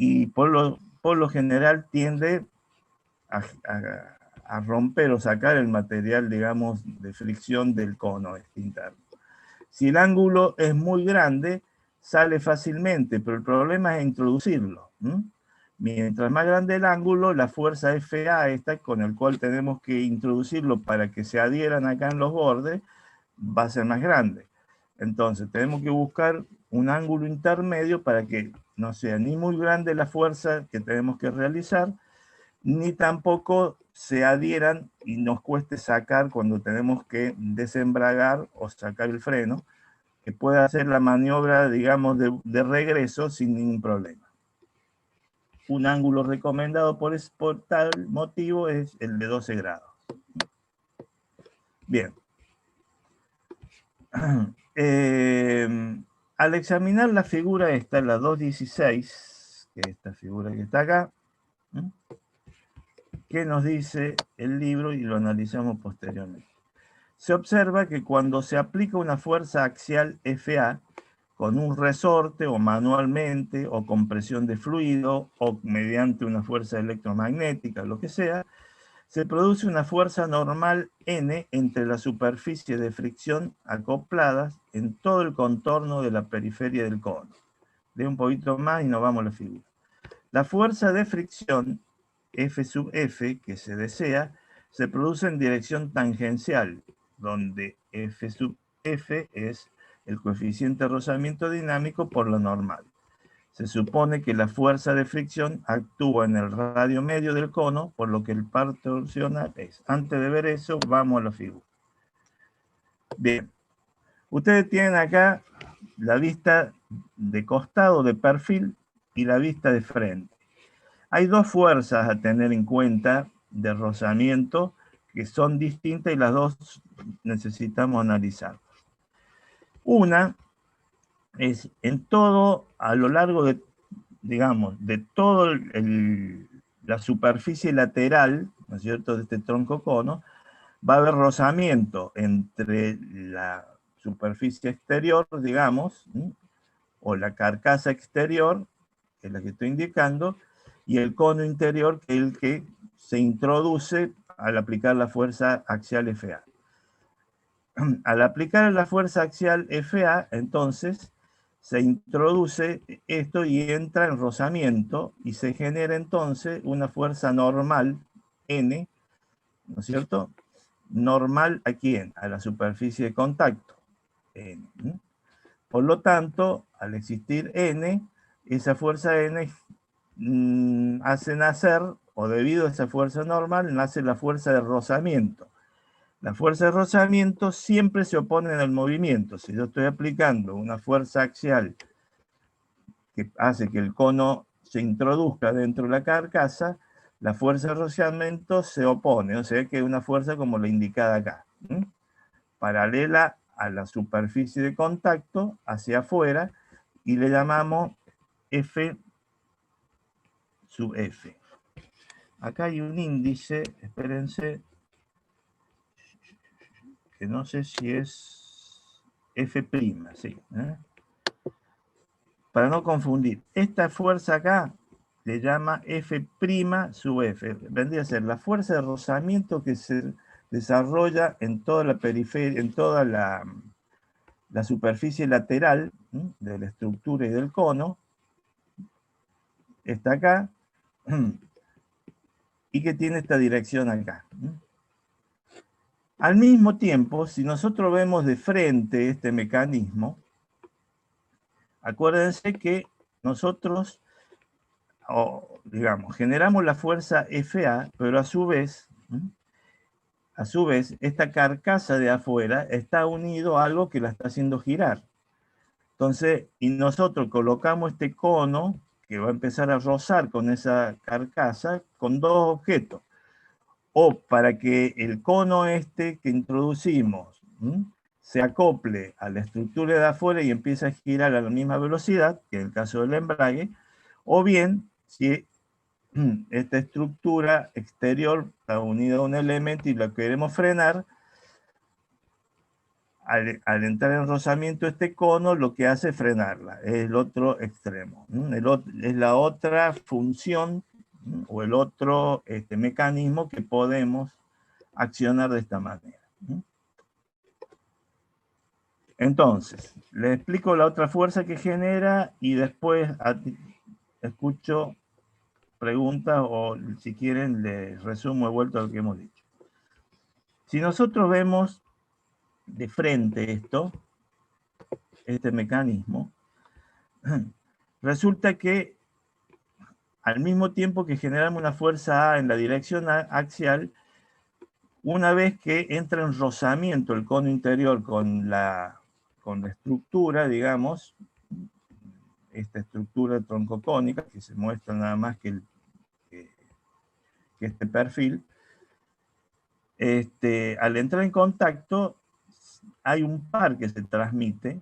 y por lo general tiende a romper o sacar el material, digamos, de fricción del cono interno. Si el ángulo es muy grande, sale fácilmente, pero el problema es introducirlo. Mientras más grande el ángulo, la fuerza FA, esta con el cual tenemos que introducirlo para que se adhieran acá en los bordes, va a ser más grande. Entonces tenemos que buscar un ángulo intermedio para que no sea ni muy grande la fuerza que tenemos que realizar, ni tampoco se adhieran y nos cueste sacar cuando tenemos que desembragar o sacar el freno, que pueda hacer la maniobra, digamos, de regreso sin ningún problema. Un ángulo recomendado por tal motivo es el de 12 grados. Bien. Al examinar la figura esta, la 216, que es esta figura que está acá, ¿qué nos dice el libro? Y lo analizamos posteriormente. Se observa que cuando se aplica una fuerza axial FA con un resorte o manualmente o con presión de fluido o mediante una fuerza electromagnética, lo que sea, se produce una fuerza normal N entre la superficie de fricción acopladas en todo el contorno de la periferia del cono. Leo un poquito más y nos vamos a la figura. La fuerza de fricción F sub F que se desea se produce en dirección tangencial, donde F sub F es el coeficiente de rozamiento dinámico por lo normal. Se supone que la fuerza de fricción actúa en el radio medio del cono, por lo que el par torsional es. Antes de ver eso, vamos a la figura. Bien. Ustedes tienen acá la vista de costado, de perfil, y la vista de frente. Hay dos fuerzas a tener en cuenta de rozamiento que son distintas y las dos necesitamos analizar. Una es en todo, a lo largo de, digamos, de toda la superficie lateral, ¿no es cierto?, de este tronco cono, va a haber rozamiento entre la superficie exterior, digamos, o la carcasa exterior, que es la que estoy indicando, y el cono interior, que es el que se introduce al aplicar la fuerza axial FA. Al aplicar la fuerza axial FA, entonces, se introduce esto y entra en rozamiento y se genera entonces una fuerza normal, N, ¿no es cierto? Normal ¿a quién? A la superficie de contacto, N. Por lo tanto, al existir N, esa fuerza N hace nacer, o debido a esa fuerza normal, nace la fuerza de rozamiento. La fuerza de rozamiento siempre se opone al movimiento. Si yo estoy aplicando una fuerza axial que hace que el cono se introduzca dentro de la carcasa, la fuerza de rozamiento se opone, o sea que es una fuerza como la indicada acá, paralela a la superficie de contacto hacia afuera, y le llamamos F sub F. Acá hay un índice, espérense, que no sé si es F', sí. Para no confundir, esta fuerza acá le llama F' sub F. Vendría a ser la fuerza de rozamiento que se desarrolla en toda la periferia, en toda la superficie lateral de la estructura y del cono. Está acá y que tiene esta dirección acá. Al mismo tiempo, si nosotros vemos de frente este mecanismo, acuérdense que nosotros, digamos, generamos la fuerza FA, pero a su vez, esta carcasa de afuera está unido a algo que la está haciendo girar. Entonces, y nosotros colocamos este cono que va a empezar a rozar con esa carcasa con dos objetos. O para que el cono este que introducimos se acople a la estructura de afuera y empiece a girar a la misma velocidad, que en el caso del embrague, o bien si esta estructura exterior está unida a un elemento y la queremos frenar, al entrar en rozamiento este cono, lo que hace es frenarla, es el otro extremo. Es la otra función o el otro mecanismo que podemos accionar de esta manera. Entonces, le explico la otra fuerza que genera y después escucho preguntas o si quieren les resumo de vuelta lo que hemos dicho. Si nosotros vemos de frente este mecanismo, resulta que al mismo tiempo que generamos una fuerza A en la dirección axial, una vez que entra en rozamiento el cono interior con la estructura, digamos, esta estructura troncocónica, que se muestra nada más que este perfil, al entrar en contacto hay un par que se transmite,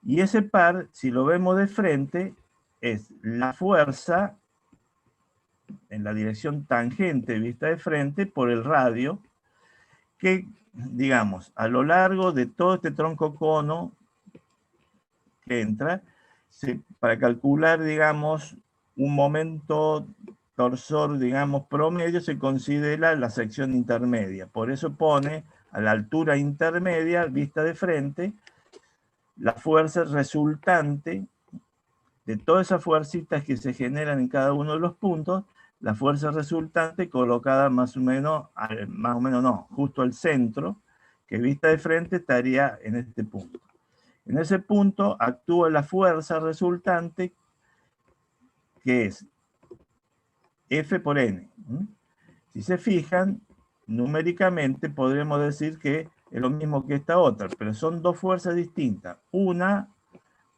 y ese par, si lo vemos de frente, es la fuerza en la dirección tangente vista de frente por el radio, que, digamos, a lo largo de todo este tronco cono que entra, para calcular, digamos, un momento torsor, digamos, promedio, se considera la sección intermedia. Por eso pone a la altura intermedia, vista de frente, la fuerza resultante de todas esas fuercitas que se generan en cada uno de los puntos, la fuerza resultante colocada más o menos no, justo al centro, que vista de frente estaría en este punto. En ese punto actúa la fuerza resultante, que es F por N. Si se fijan, numéricamente podremos decir que es lo mismo que esta otra, pero son dos fuerzas distintas. Una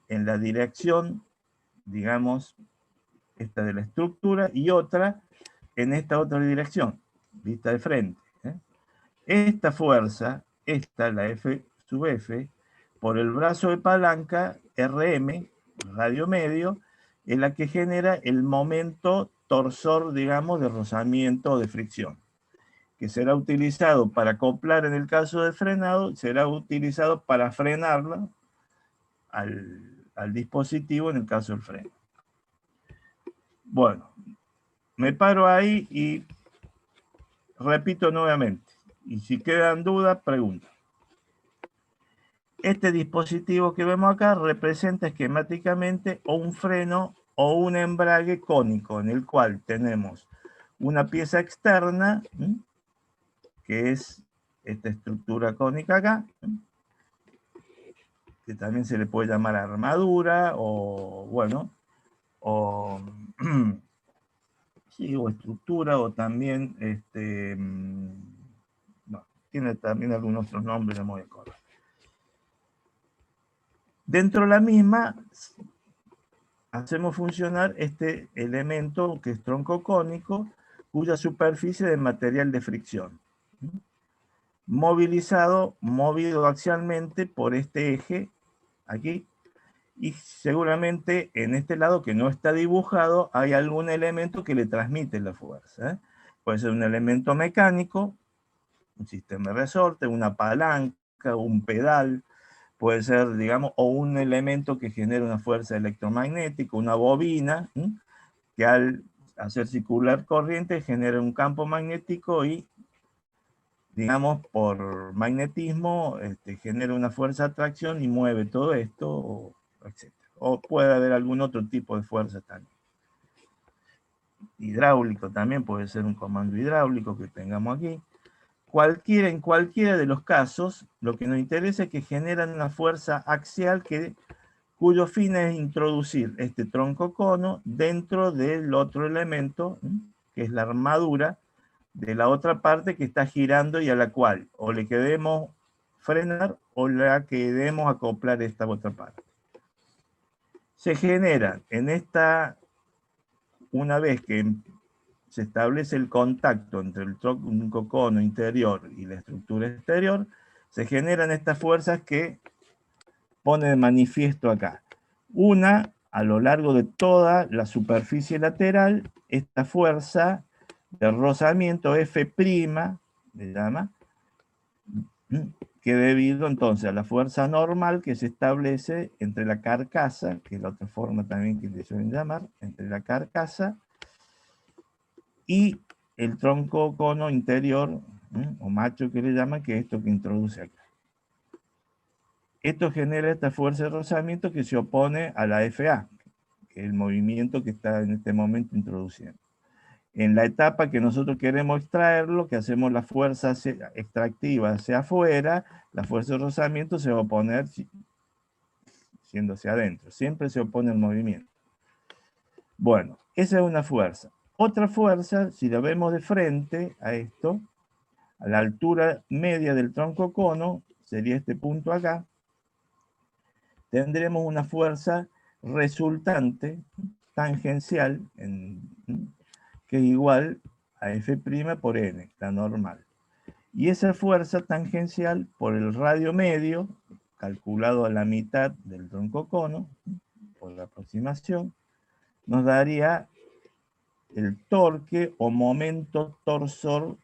en la dirección, digamos, esta de la estructura, y otra en esta otra dirección, vista de frente. Esta fuerza, la F sub F, por el brazo de palanca, RM, radio medio, es la que genera el momento torsor, digamos, de rozamiento o de fricción, que será utilizado para acoplar en el caso de frenado, será utilizado para frenarla al dispositivo en el caso del freno. Bueno, me paro ahí y repito nuevamente. Y si quedan dudas, preguntan. Este dispositivo que vemos acá representa esquemáticamente o un freno o un embrague cónico, en el cual tenemos una pieza externa, que es esta estructura cónica acá, que también se le puede llamar armadura, o bueno, sí, o estructura, o también, no, tiene también algunos otros nombres, no me voy a acordar. Dentro de la misma, hacemos funcionar este elemento que es tronco cónico, cuya superficie es de material de fricción. Movido axialmente por este eje, aquí, y seguramente en este lado que no está dibujado, hay algún elemento que le transmite la fuerza. Puede ser un elemento mecánico, un sistema de resorte, una palanca, un pedal, puede ser, digamos, o un elemento que genera una fuerza electromagnética, una bobina, que al hacer circular corriente genera un campo magnético y, digamos, por magnetismo genera una fuerza de atracción y mueve todo esto, etc. O puede haber algún otro tipo de fuerza también. Hidráulico también, puede ser un comando hidráulico que tengamos aquí. En cualquiera de los casos, lo que nos interesa es que generan una fuerza axial cuyo fin es introducir este tronco cono dentro del otro elemento, que es la armadura de la otra parte que está girando y a la cual o le queremos frenar o la queremos acoplar esta otra parte. Se genera una vez que se establece el contacto entre el tronco cono interior y la estructura exterior, se generan estas fuerzas que pone de manifiesto acá. Una, a lo largo de toda la superficie lateral, esta fuerza de rozamiento F', le llama, que debido entonces a la fuerza normal que se establece entre la carcasa, que es la otra forma también que le suelen llamar, entre la carcasa y el tronco cono interior, o macho que le llaman, que es esto que introduce acá. Esto genera esta fuerza de rozamiento que se opone a la FA, que es el movimiento que está en este momento introduciendo. En la etapa que nosotros queremos extraerlo, que hacemos la fuerza extractiva hacia afuera, la fuerza de rozamiento se va a oponer siendo hacia adentro. Siempre se opone al movimiento. Bueno, esa es una fuerza. Otra fuerza, si la vemos de frente a esto, a la altura media del tronco cono, sería este punto acá, tendremos una fuerza resultante tangencial que es igual a F' por N, la normal. Y esa fuerza tangencial por el radio medio, calculado a la mitad del tronco cono, por la aproximación, nos daría el torque o momento torsor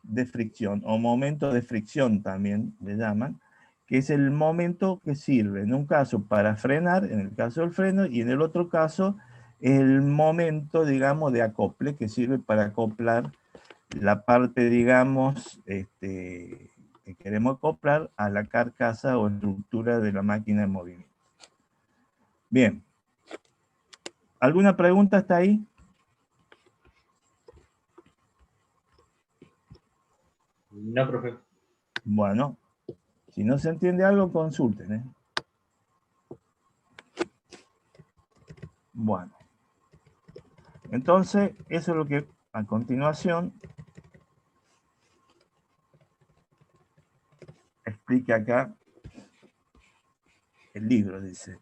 de fricción, o momento de fricción también le llaman, que es el momento que sirve en un caso para frenar, en el caso del freno, y en el otro caso el momento, digamos, de acople, que sirve para acoplar la parte, digamos, que queremos acoplar a la carcasa o estructura de la máquina de movimiento. Bien. ¿Alguna pregunta hasta ahí? No, profe. Bueno, si no se entiende algo, consulten, ¿eh? Bueno. Entonces, eso es lo que a continuación explica acá el libro, dice.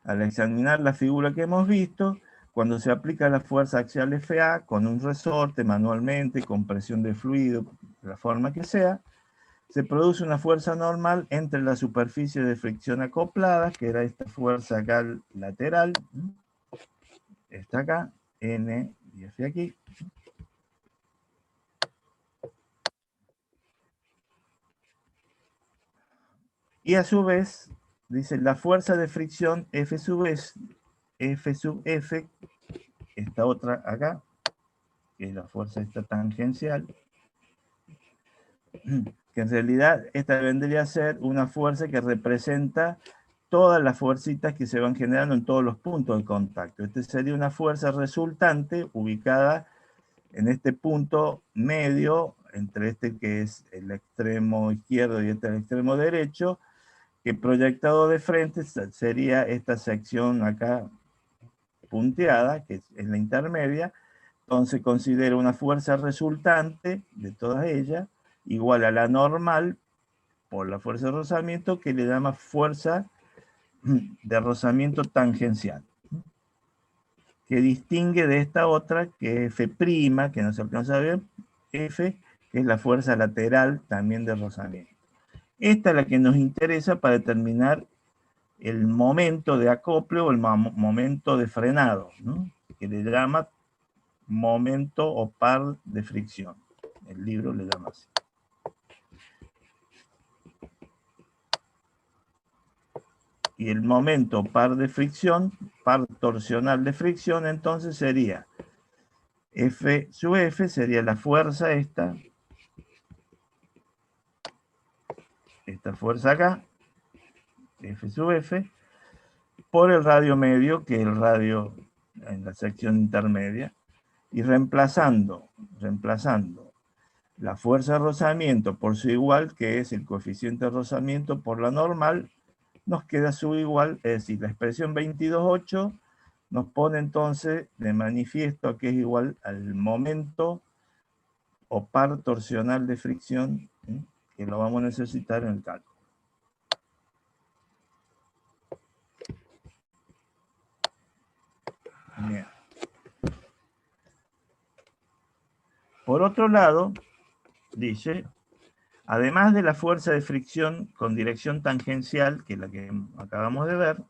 Al examinar la figura que hemos visto, cuando se aplica la fuerza axial FA con un resorte manualmente, con presión de fluido, de la forma que sea, se produce una fuerza normal entre la superficie de fricción acoplada, que era esta fuerza acá lateral, esta acá, N y F aquí, y a su vez, dice, la fuerza de fricción F sub F, esta otra acá, que es la fuerza esta tangencial, que en realidad esta vendría a ser una fuerza que representa todas las fuercitas que se van generando en todos los puntos de contacto. Esta sería una fuerza resultante ubicada en este punto medio, entre este que es el extremo izquierdo y este el extremo derecho, que proyectado de frente sería esta sección acá punteada, que es la intermedia. Entonces considero una fuerza resultante de todas ellas igual a la normal por la fuerza de rozamiento, que le llama fuerza de rozamiento tangencial, que distingue de esta otra, que es F', que no se alcanza a ver, F, que es la fuerza lateral también de rozamiento. Esta es la que nos interesa para determinar el momento de acople o el momento de frenado, ¿no? Que le llama momento o par de fricción. El libro le llama así. Y el momento par de fricción, par torsional de fricción, entonces sería F sub F, sería la fuerza esta fuerza acá, F sub F, por el radio medio, que es el radio en la sección intermedia, y reemplazando la fuerza de rozamiento por su igual, que es el coeficiente de rozamiento por la normal, nos queda su igual, es decir, la expresión 22,8 nos pone entonces de manifiesto que es igual al momento o par torsional de fricción, que lo vamos a necesitar en el cálculo. Bien. Por otro lado, dice, además de la fuerza de fricción con dirección tangencial, que es la que acabamos de ver,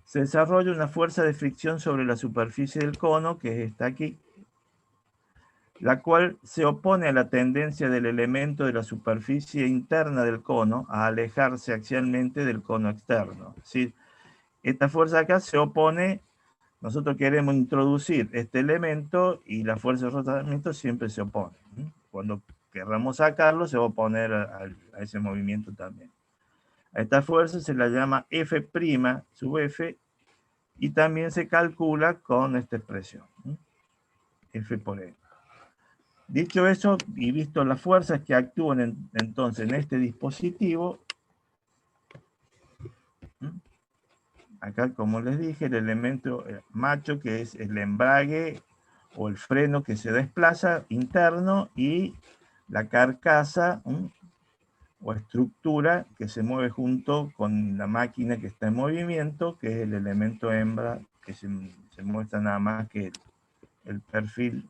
se desarrolla una fuerza de fricción sobre la superficie del cono, que es esta aquí, la cual se opone a la tendencia del elemento de la superficie interna del cono a alejarse axialmente del cono externo. Es decir, esta fuerza acá se opone, nosotros queremos introducir este elemento y la fuerza de rozamiento siempre se opone. Cuando querramos sacarlo, se va a oponer a ese movimiento también. A esta fuerza se la llama F' sub F, y también se calcula con esta expresión, F por E. Dicho eso, y visto las fuerzas que actúan entonces en este dispositivo, acá, como les dije, el elemento macho, que es el embrague o el freno que se desplaza interno, y la carcasa o estructura que se mueve junto con la máquina que está en movimiento, que es el elemento hembra, que se muestra nada más que el perfil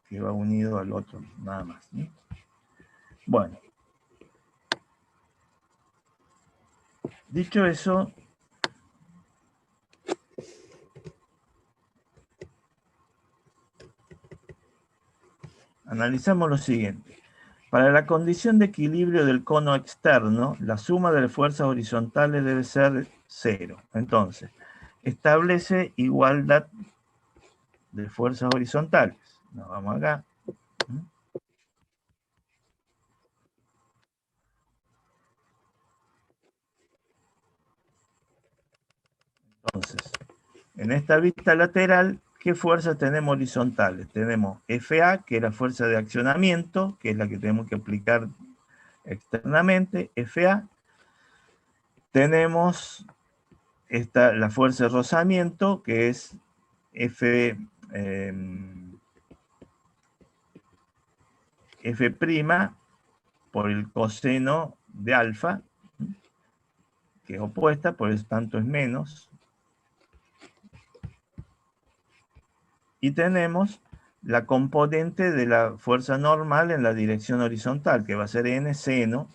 que va unido al otro, nada más. Bueno, dicho eso, analizamos lo siguiente. Para la condición de equilibrio del cono externo, la suma de las fuerzas horizontales debe ser 0. Entonces, establece igualdad de fuerzas horizontales. Nos vamos acá. Entonces, en esta vista lateral, ¿qué fuerzas tenemos horizontales? Tenemos FA, que es la fuerza de accionamiento, que es la que tenemos que aplicar externamente, FA. Tenemos la fuerza de rozamiento, que es F', F' por el coseno de alfa, que es opuesta, por eso tanto es menos. Y tenemos la componente de la fuerza normal en la dirección horizontal, que va a ser n seno.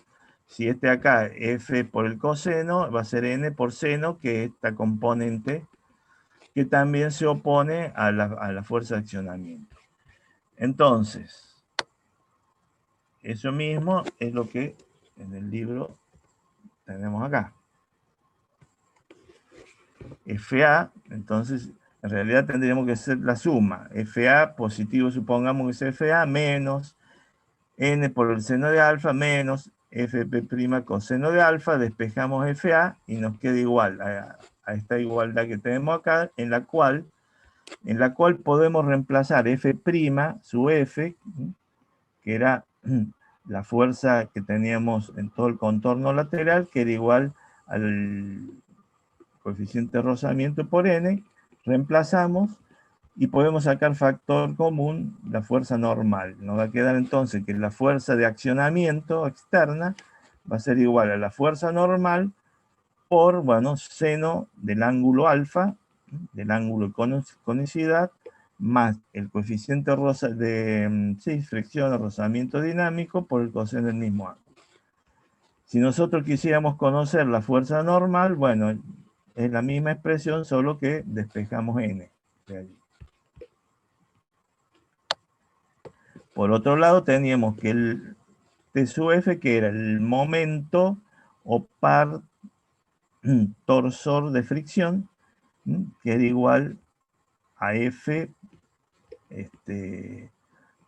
Si este acá, F por el coseno, va a ser n por seno, que es esta componente que también se opone a la fuerza de accionamiento. Entonces, eso mismo es lo que en el libro tenemos acá. FA, entonces, en realidad tendríamos que hacer la suma. FA positivo, supongamos que es FA, menos n por el seno de alfa, menos FP' coseno de alfa, despejamos FA y nos queda igual a esta igualdad que tenemos acá, en la cual podemos reemplazar F' sub F, que era la fuerza que teníamos en todo el contorno lateral, que era igual al coeficiente de rozamiento por n, reemplazamos y podemos sacar factor común, la fuerza normal. Nos va a quedar entonces que la fuerza de accionamiento externa va a ser igual a la fuerza normal por, bueno, seno del ángulo alfa, del ángulo de conicidad, más el coeficiente de fricción o rozamiento dinámico por el coseno del mismo ángulo. Si nosotros quisiéramos conocer la fuerza normal, bueno, es la misma expresión, solo que despejamos n de allí. Por otro lado, teníamos que el T sub F, que era el momento o par torsor de fricción, que era igual a F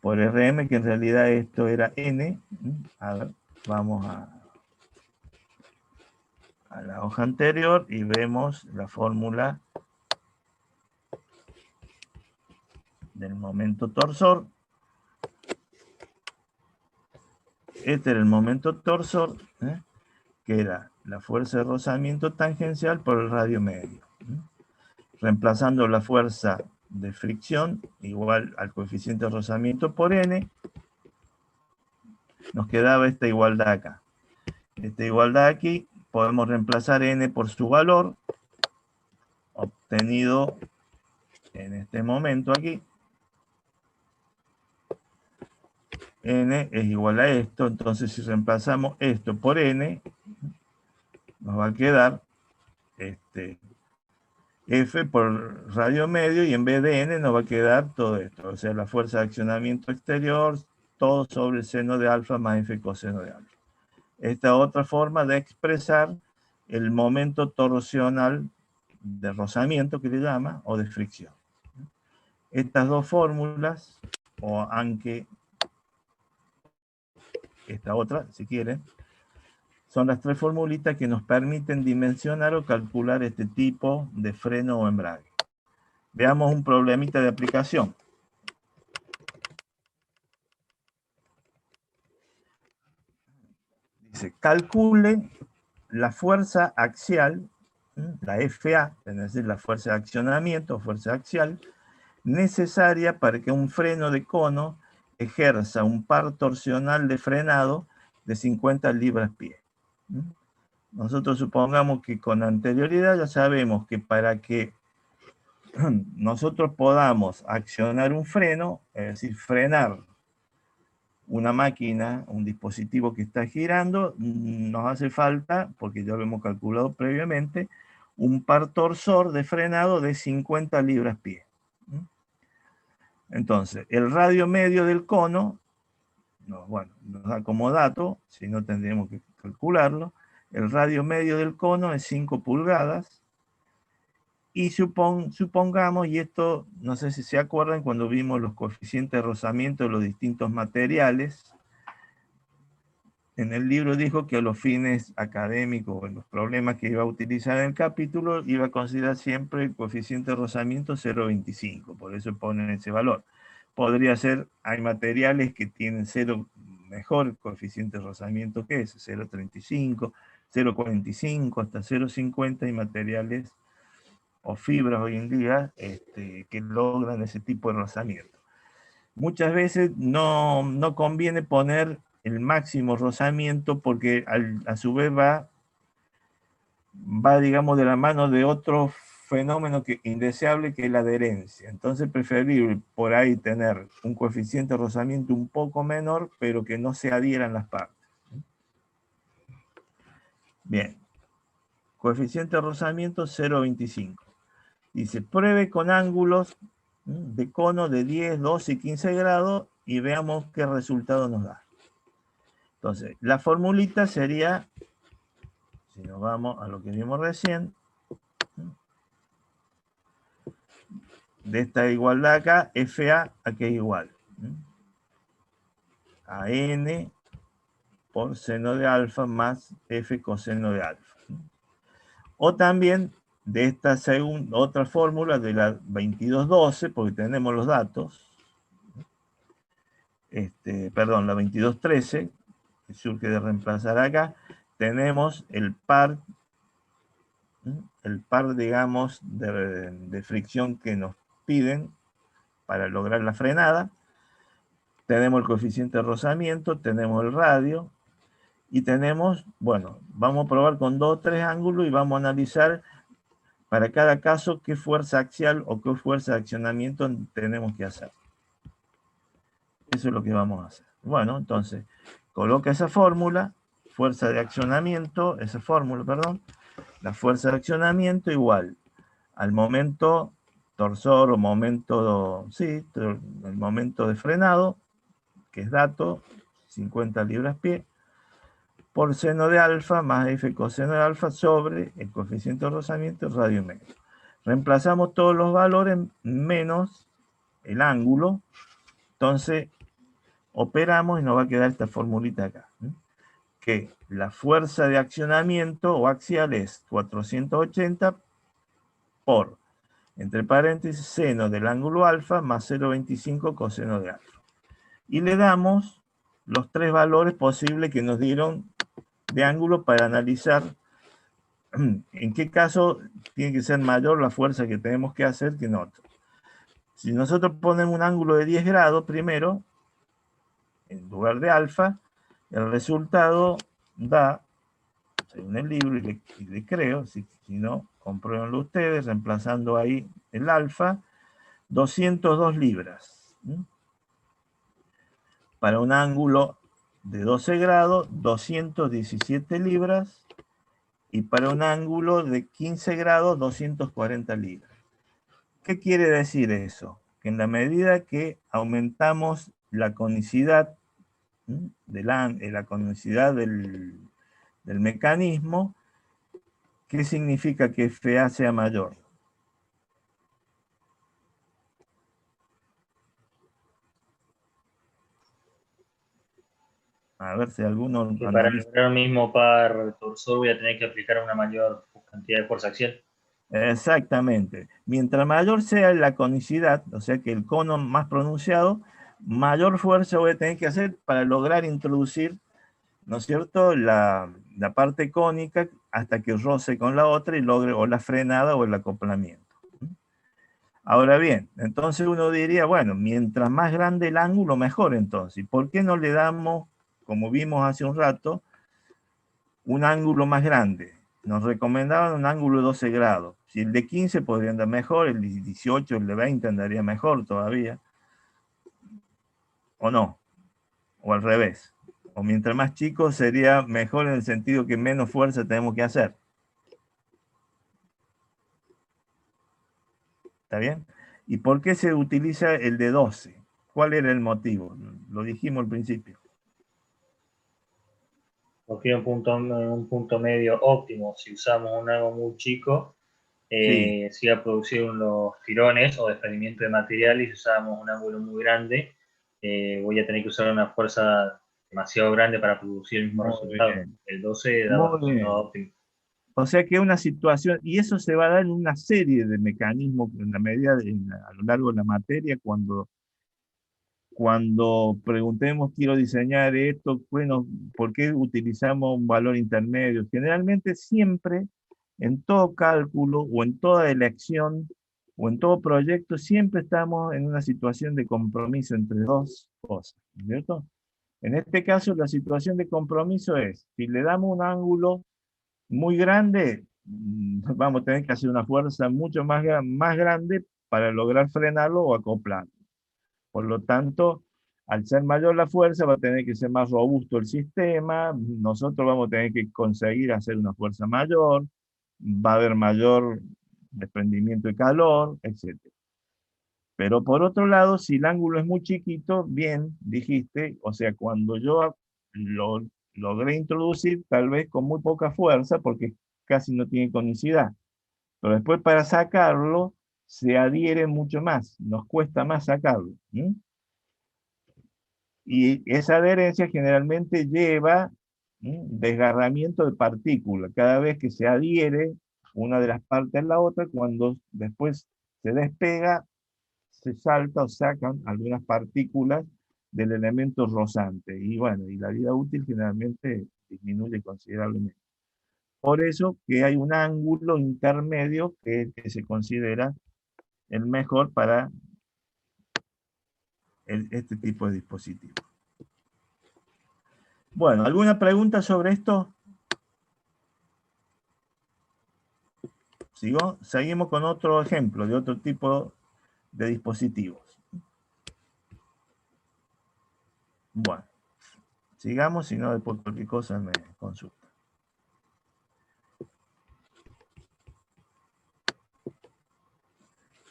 por Rm, que en realidad esto era N. A ver, vamos a la hoja anterior y vemos la fórmula del momento torsor. Este era el momento torsor, que era la fuerza de rozamiento tangencial por el radio medio. Reemplazando la fuerza de fricción igual al coeficiente de rozamiento por n, nos quedaba esta igualdad acá. Esta igualdad aquí, podemos reemplazar n por su valor, obtenido en este momento aquí. N es igual a esto, entonces si reemplazamos esto por n, nos va a quedar F por radio medio, y en vez de N nos va a quedar todo esto. O sea, la fuerza de accionamiento exterior, todo sobre el seno de alfa más F coseno de alfa. Esta otra forma de expresar el momento torsional de rozamiento, que le llama, o de fricción. Estas dos fórmulas, o aunque esta otra, si quieren, son las tres formulitas que nos permiten dimensionar o calcular este tipo de freno o embrague. Veamos un problemita de aplicación. Dice, calcule la fuerza axial, la FA, es decir, la fuerza de accionamiento o fuerza axial, necesaria para que un freno de cono ejerza un par torsional de frenado de 50 libras-pie. Nosotros supongamos que con anterioridad ya sabemos que para que nosotros podamos accionar un freno, es decir, frenar una máquina, un dispositivo que está girando, nos hace falta, porque ya lo hemos calculado previamente, un par torsor de frenado de 50 libras-pie. Entonces, el radio medio del cono, bueno, nos da como dato, si no tendríamos que calcularlo, el radio medio del cono es 5 pulgadas, y supongamos, y esto no sé si se acuerdan cuando vimos los coeficientes de rozamiento de los distintos materiales, en el libro dijo que a los fines académicos, en los problemas que iba a utilizar en el capítulo, iba a considerar siempre el coeficiente de rozamiento 0,25, por eso ponen ese valor. Podría ser, hay materiales que tienen mejor coeficiente de rozamiento que ese, 0,35, 0,45, hasta 0,50, y materiales o fibras hoy en día que logran ese tipo de rozamiento. Muchas veces no conviene poner el máximo rozamiento porque a su vez va, digamos, de la mano de otro fenómeno indeseable, que es la adherencia. Entonces es preferible por ahí tener un coeficiente de rozamiento un poco menor, pero que no se adhieran las partes. Bien, coeficiente de rozamiento 0,25. Dice, pruebe con ángulos de cono de 10, 12 y 15 grados y veamos qué resultado nos da. Entonces, la formulita sería, si nos vamos a lo que vimos recién, de esta igualdad acá, FA, ¿a qué es igual? A N por seno de alfa más F coseno de alfa. O también de esta otra fórmula de la 2212, porque tenemos los datos, perdón, la 2213, que surge de reemplazar acá, tenemos el par, digamos, de fricción que nos piden para lograr la frenada. Tenemos el coeficiente de rozamiento, tenemos el radio, y tenemos, bueno, vamos a probar con 2 o 3 ángulos y vamos a analizar para cada caso qué fuerza axial o qué fuerza de accionamiento tenemos que hacer. Eso es lo que vamos a hacer. Bueno, entonces, coloca esa fórmula, fuerza de accionamiento, esa fórmula, perdón, la fuerza de accionamiento igual al momento torsor o momento, sí, el momento de frenado, que es dato, 50 libras-pie, por seno de alfa más F coseno de alfa sobre el coeficiente de rozamiento radio medio. Reemplazamos todos los valores menos el ángulo, entonces operamos y nos va a quedar esta formulita acá, que la fuerza de accionamiento o axial es 480 por, entre paréntesis, seno del ángulo alfa más 0,25 coseno de alfa. Y le damos los 3 valores posibles que nos dieron de ángulo para analizar en qué caso tiene que ser mayor la fuerza que tenemos que hacer que en otro. Si nosotros ponemos un ángulo de 10 grados primero, en lugar de alfa, el resultado da, según el libro, y le creo, si no, compruébenlo ustedes, reemplazando ahí el alfa, 202 libras. Para un ángulo de 12 grados, 217 libras, y para un ángulo de 15 grados 240 libras. ¿Qué quiere decir eso? Que en la medida que aumentamos la conicidad, la conicidad del mecanismo, ¿qué significa que FA sea mayor? A ver si alguno Que para analiza. lograr un mismo par torsor voy a tener que aplicar una mayor cantidad de fuerza axial. Exactamente. Mientras mayor sea la conicidad, o sea que el cono más pronunciado, mayor fuerza voy a tener que hacer para lograr introducir, ¿no es cierto?, la parte cónica hasta que roce con la otra y logre o la frenada o el acoplamiento. Ahora bien, entonces uno diría, bueno, mientras más grande el ángulo, mejor entonces. ¿Y por qué no le damos, como vimos hace un rato, un ángulo más grande? Nos recomendaban un ángulo de 12 grados. Si el de 15 podría andar mejor, el de 18, el de 20 andaría mejor todavía. ¿O no? O al revés. O mientras más chico sería mejor en el sentido que menos fuerza tenemos que hacer. ¿Está bien? ¿Y por qué se utiliza el de 12? ¿Cuál era el motivo? Lo dijimos al principio. Porque un punto medio óptimo. Si usamos un ángulo muy chico, Sí, se iba a producir unos tirones o desprendimiento de material, y si usábamos un ángulo muy grande, voy a tener que usar una fuerza demasiado grande para producir el mismo muy resultado. bien. El 12 daba Muy resultado bien. óptimo. O sea que una situación, y eso se va a dar en una serie de mecanismos en la medida a lo largo de la materia, cuando preguntemos, quiero diseñar esto, bueno, ¿por qué utilizamos un valor intermedio? Generalmente siempre, en todo cálculo o en toda elección o en todo proyecto, siempre estamos en una situación de compromiso entre dos cosas, ¿cierto? En este caso, la situación de compromiso es, si le damos un ángulo muy grande, vamos a tener que hacer una fuerza mucho más grande para lograr frenarlo o acoplarlo. Por lo tanto, al ser mayor la fuerza, va a tener que ser más robusto el sistema, nosotros vamos a tener que conseguir hacer una fuerza mayor, va a haber mayor desprendimiento de calor, etc. Pero por otro lado, si el ángulo es muy chiquito, bien, dijiste, o sea, cuando yo lo logré introducir, tal vez con muy poca fuerza, porque casi no tiene conicidad, pero después para sacarlo, se adhiere mucho más, nos cuesta más sacarlo. Y esa adherencia generalmente lleva desgarramiento de partículas. Cada vez que se adhiere una de las partes a la otra, cuando después se despega, se salta o sacan algunas partículas del elemento rozante. Y bueno, y la vida útil generalmente disminuye considerablemente. Por eso que hay un ángulo intermedio que se considera el mejor para este tipo de dispositivos. Bueno, ¿alguna pregunta sobre esto? ¿Sigo? Seguimos con otro ejemplo de otro tipo de dispositivos. Bueno, sigamos, si no, después cualquier cosa me consulta.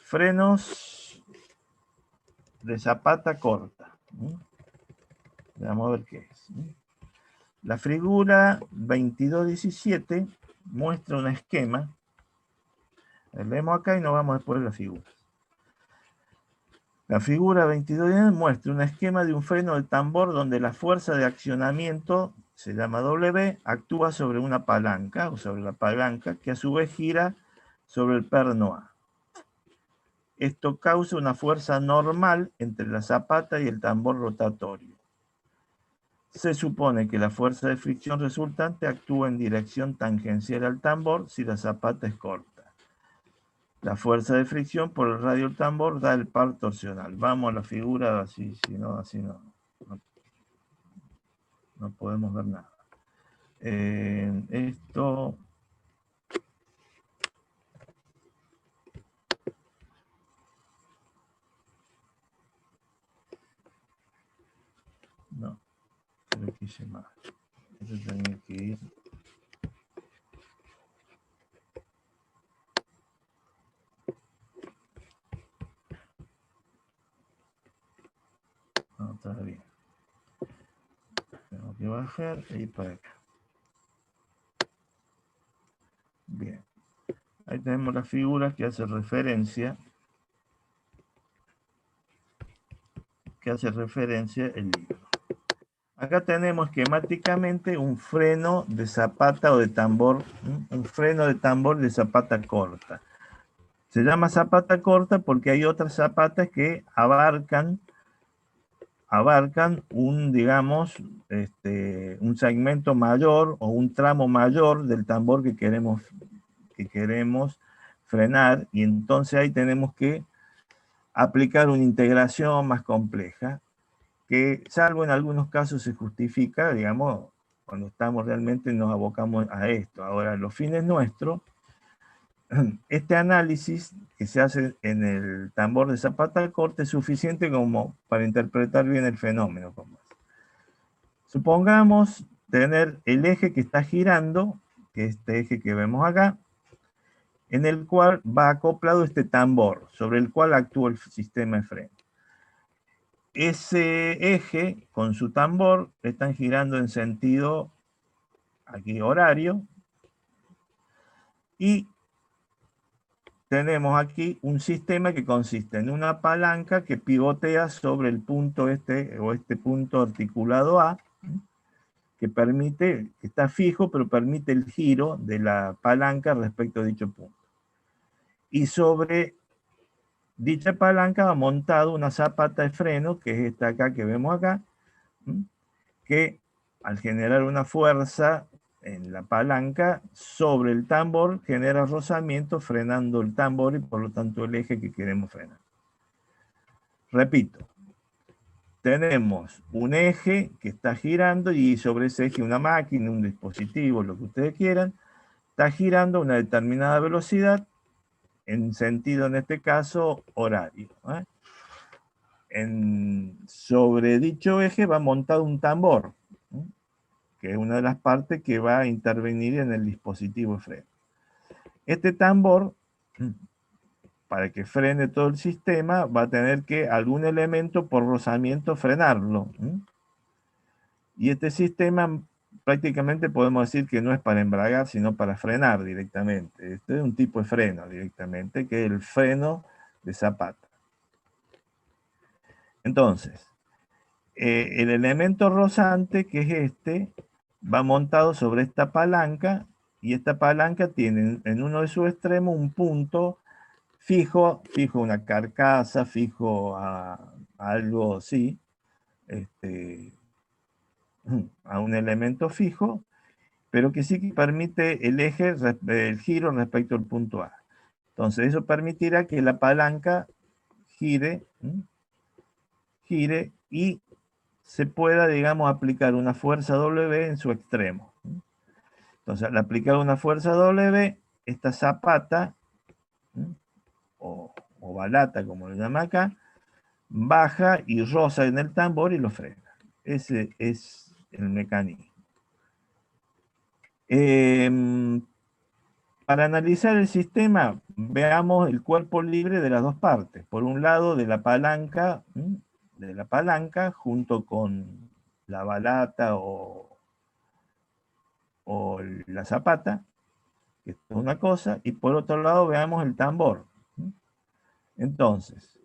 Frenos de zapata corta. Vamos a ver qué es. La figura 2217 muestra un esquema. Leemos acá y nos vamos después de la figura. La figura 22 muestra un esquema de un freno de tambor donde la fuerza de accionamiento, se llama W, actúa sobre una palanca o sobre la palanca que a su vez gira sobre el perno A. Esto causa una fuerza normal entre la zapata y el tambor rotatorio. Se supone que la fuerza de fricción resultante actúa en dirección tangencial al tambor si la zapata es corta. La fuerza de fricción por el radio del tambor da el par torsional. Vamos a la figura así, si no, así no podemos ver nada. Esto... No, creo que hice mal. Esto tenía que ir... está bien. Tengo que bajar y ir para acá. Bien. Ahí tenemos las figuras que hace referencia el libro. Acá tenemos esquemáticamente un freno de zapata o de tambor, un freno de tambor de zapata corta. Se llama zapata corta porque hay otras zapatas que abarcan un, digamos, un segmento mayor o un tramo mayor del tambor que queremos frenar, y entonces ahí tenemos que aplicar una integración más compleja, que salvo en algunos casos se justifica, digamos, cuando estamos realmente nos abocamos a esto. Ahora, los fines nuestros, este análisis que se hace en el tambor de zapata corta es suficiente como para interpretar bien el fenómeno. Supongamos tener el eje que está girando, que es este eje que vemos acá, en el cual va acoplado este tambor, sobre el cual actúa el sistema de freno. Ese eje con su tambor están girando en sentido aquí horario, y tenemos aquí un sistema que consiste en una palanca que pivotea sobre el punto este punto articulado A, que está fijo, pero permite el giro de la palanca respecto a dicho punto. Y sobre dicha palanca va montado una zapata de freno, que es esta acá que vemos acá, que al generar una fuerza en la palanca sobre el tambor genera rozamiento, frenando el tambor y por lo tanto el eje que queremos frenar. Repito, tenemos un eje que está girando y sobre ese eje una máquina, un dispositivo, lo que ustedes quieran, está girando a una determinada velocidad en sentido, en este caso, horario. Sobre dicho eje va montado un tambor, que es una de las partes que va a intervenir en el dispositivo de freno. Este tambor, para que frene todo el sistema, va a tener que algún elemento por rozamiento frenarlo. Y este sistema prácticamente podemos decir que no es para embragar, sino para frenar directamente. Este es un tipo de freno directamente, que es el freno de zapata. Entonces, el elemento rozante, que es este, va montado sobre esta palanca, y esta palanca tiene en uno de sus extremos un punto fijo una carcasa, fijo a algo así, a un elemento fijo, pero que sí que permite el giro respecto al punto A. Entonces eso permitirá que la palanca gire y se pueda, digamos, aplicar una fuerza W en su extremo. Entonces, al aplicar una fuerza W, esta zapata, o balata, como lo llama acá, baja y roza en el tambor y lo frena. Ese es el mecanismo. Para analizar el sistema, veamos el cuerpo libre de las dos partes. Por un lado, de la palanca junto con la balata o la zapata, que es una cosa, y por otro lado veamos el tambor. Entonces,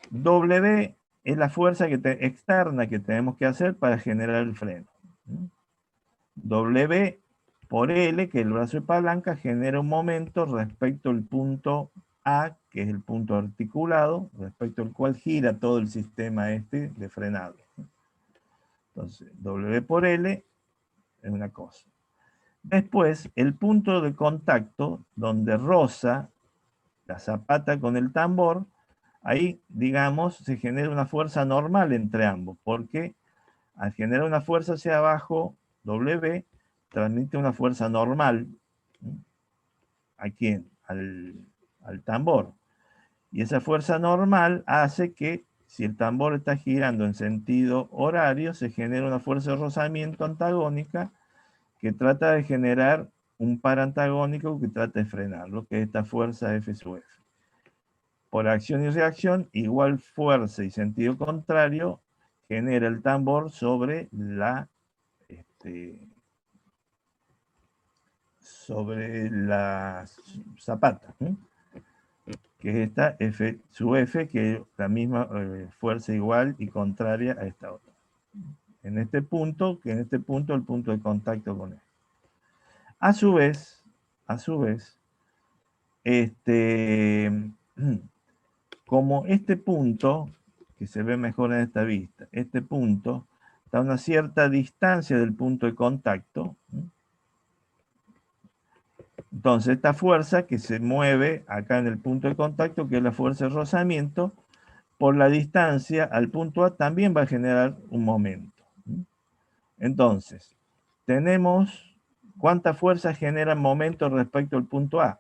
W es la fuerza externa que tenemos que hacer para generar el freno. W por L, que es el brazo de palanca, genera un momento respecto al punto A, que es el punto articulado, respecto al cual gira todo el sistema de frenado. Entonces, W por L es una cosa. Después, el punto de contacto, donde roza la zapata con el tambor, ahí, digamos, se genera una fuerza normal entre ambos, porque al generar una fuerza hacia abajo, W, transmite una fuerza normal. ¿A quién? Al tambor. Y esa fuerza normal hace que, si el tambor está girando en sentido horario, se genera una fuerza de rozamiento antagónica que trata de generar un par antagónico que trata de frenarlo, que es esta fuerza F sub F. Por acción y reacción, igual fuerza y sentido contrario genera el tambor sobre la zapata, ¿sí? Que es esta F sub F, que es la misma fuerza igual y contraria a esta otra. En este punto, que en este punto el punto de contacto con él. A su vez, como este punto, que se ve mejor en esta vista, este punto está a una cierta distancia del punto de contacto. Entonces, esta fuerza que se mueve acá en el punto de contacto, que es la fuerza de rozamiento, por la distancia al punto A también va a generar un momento. Entonces, tenemos cuánta fuerza genera momento respecto al punto A.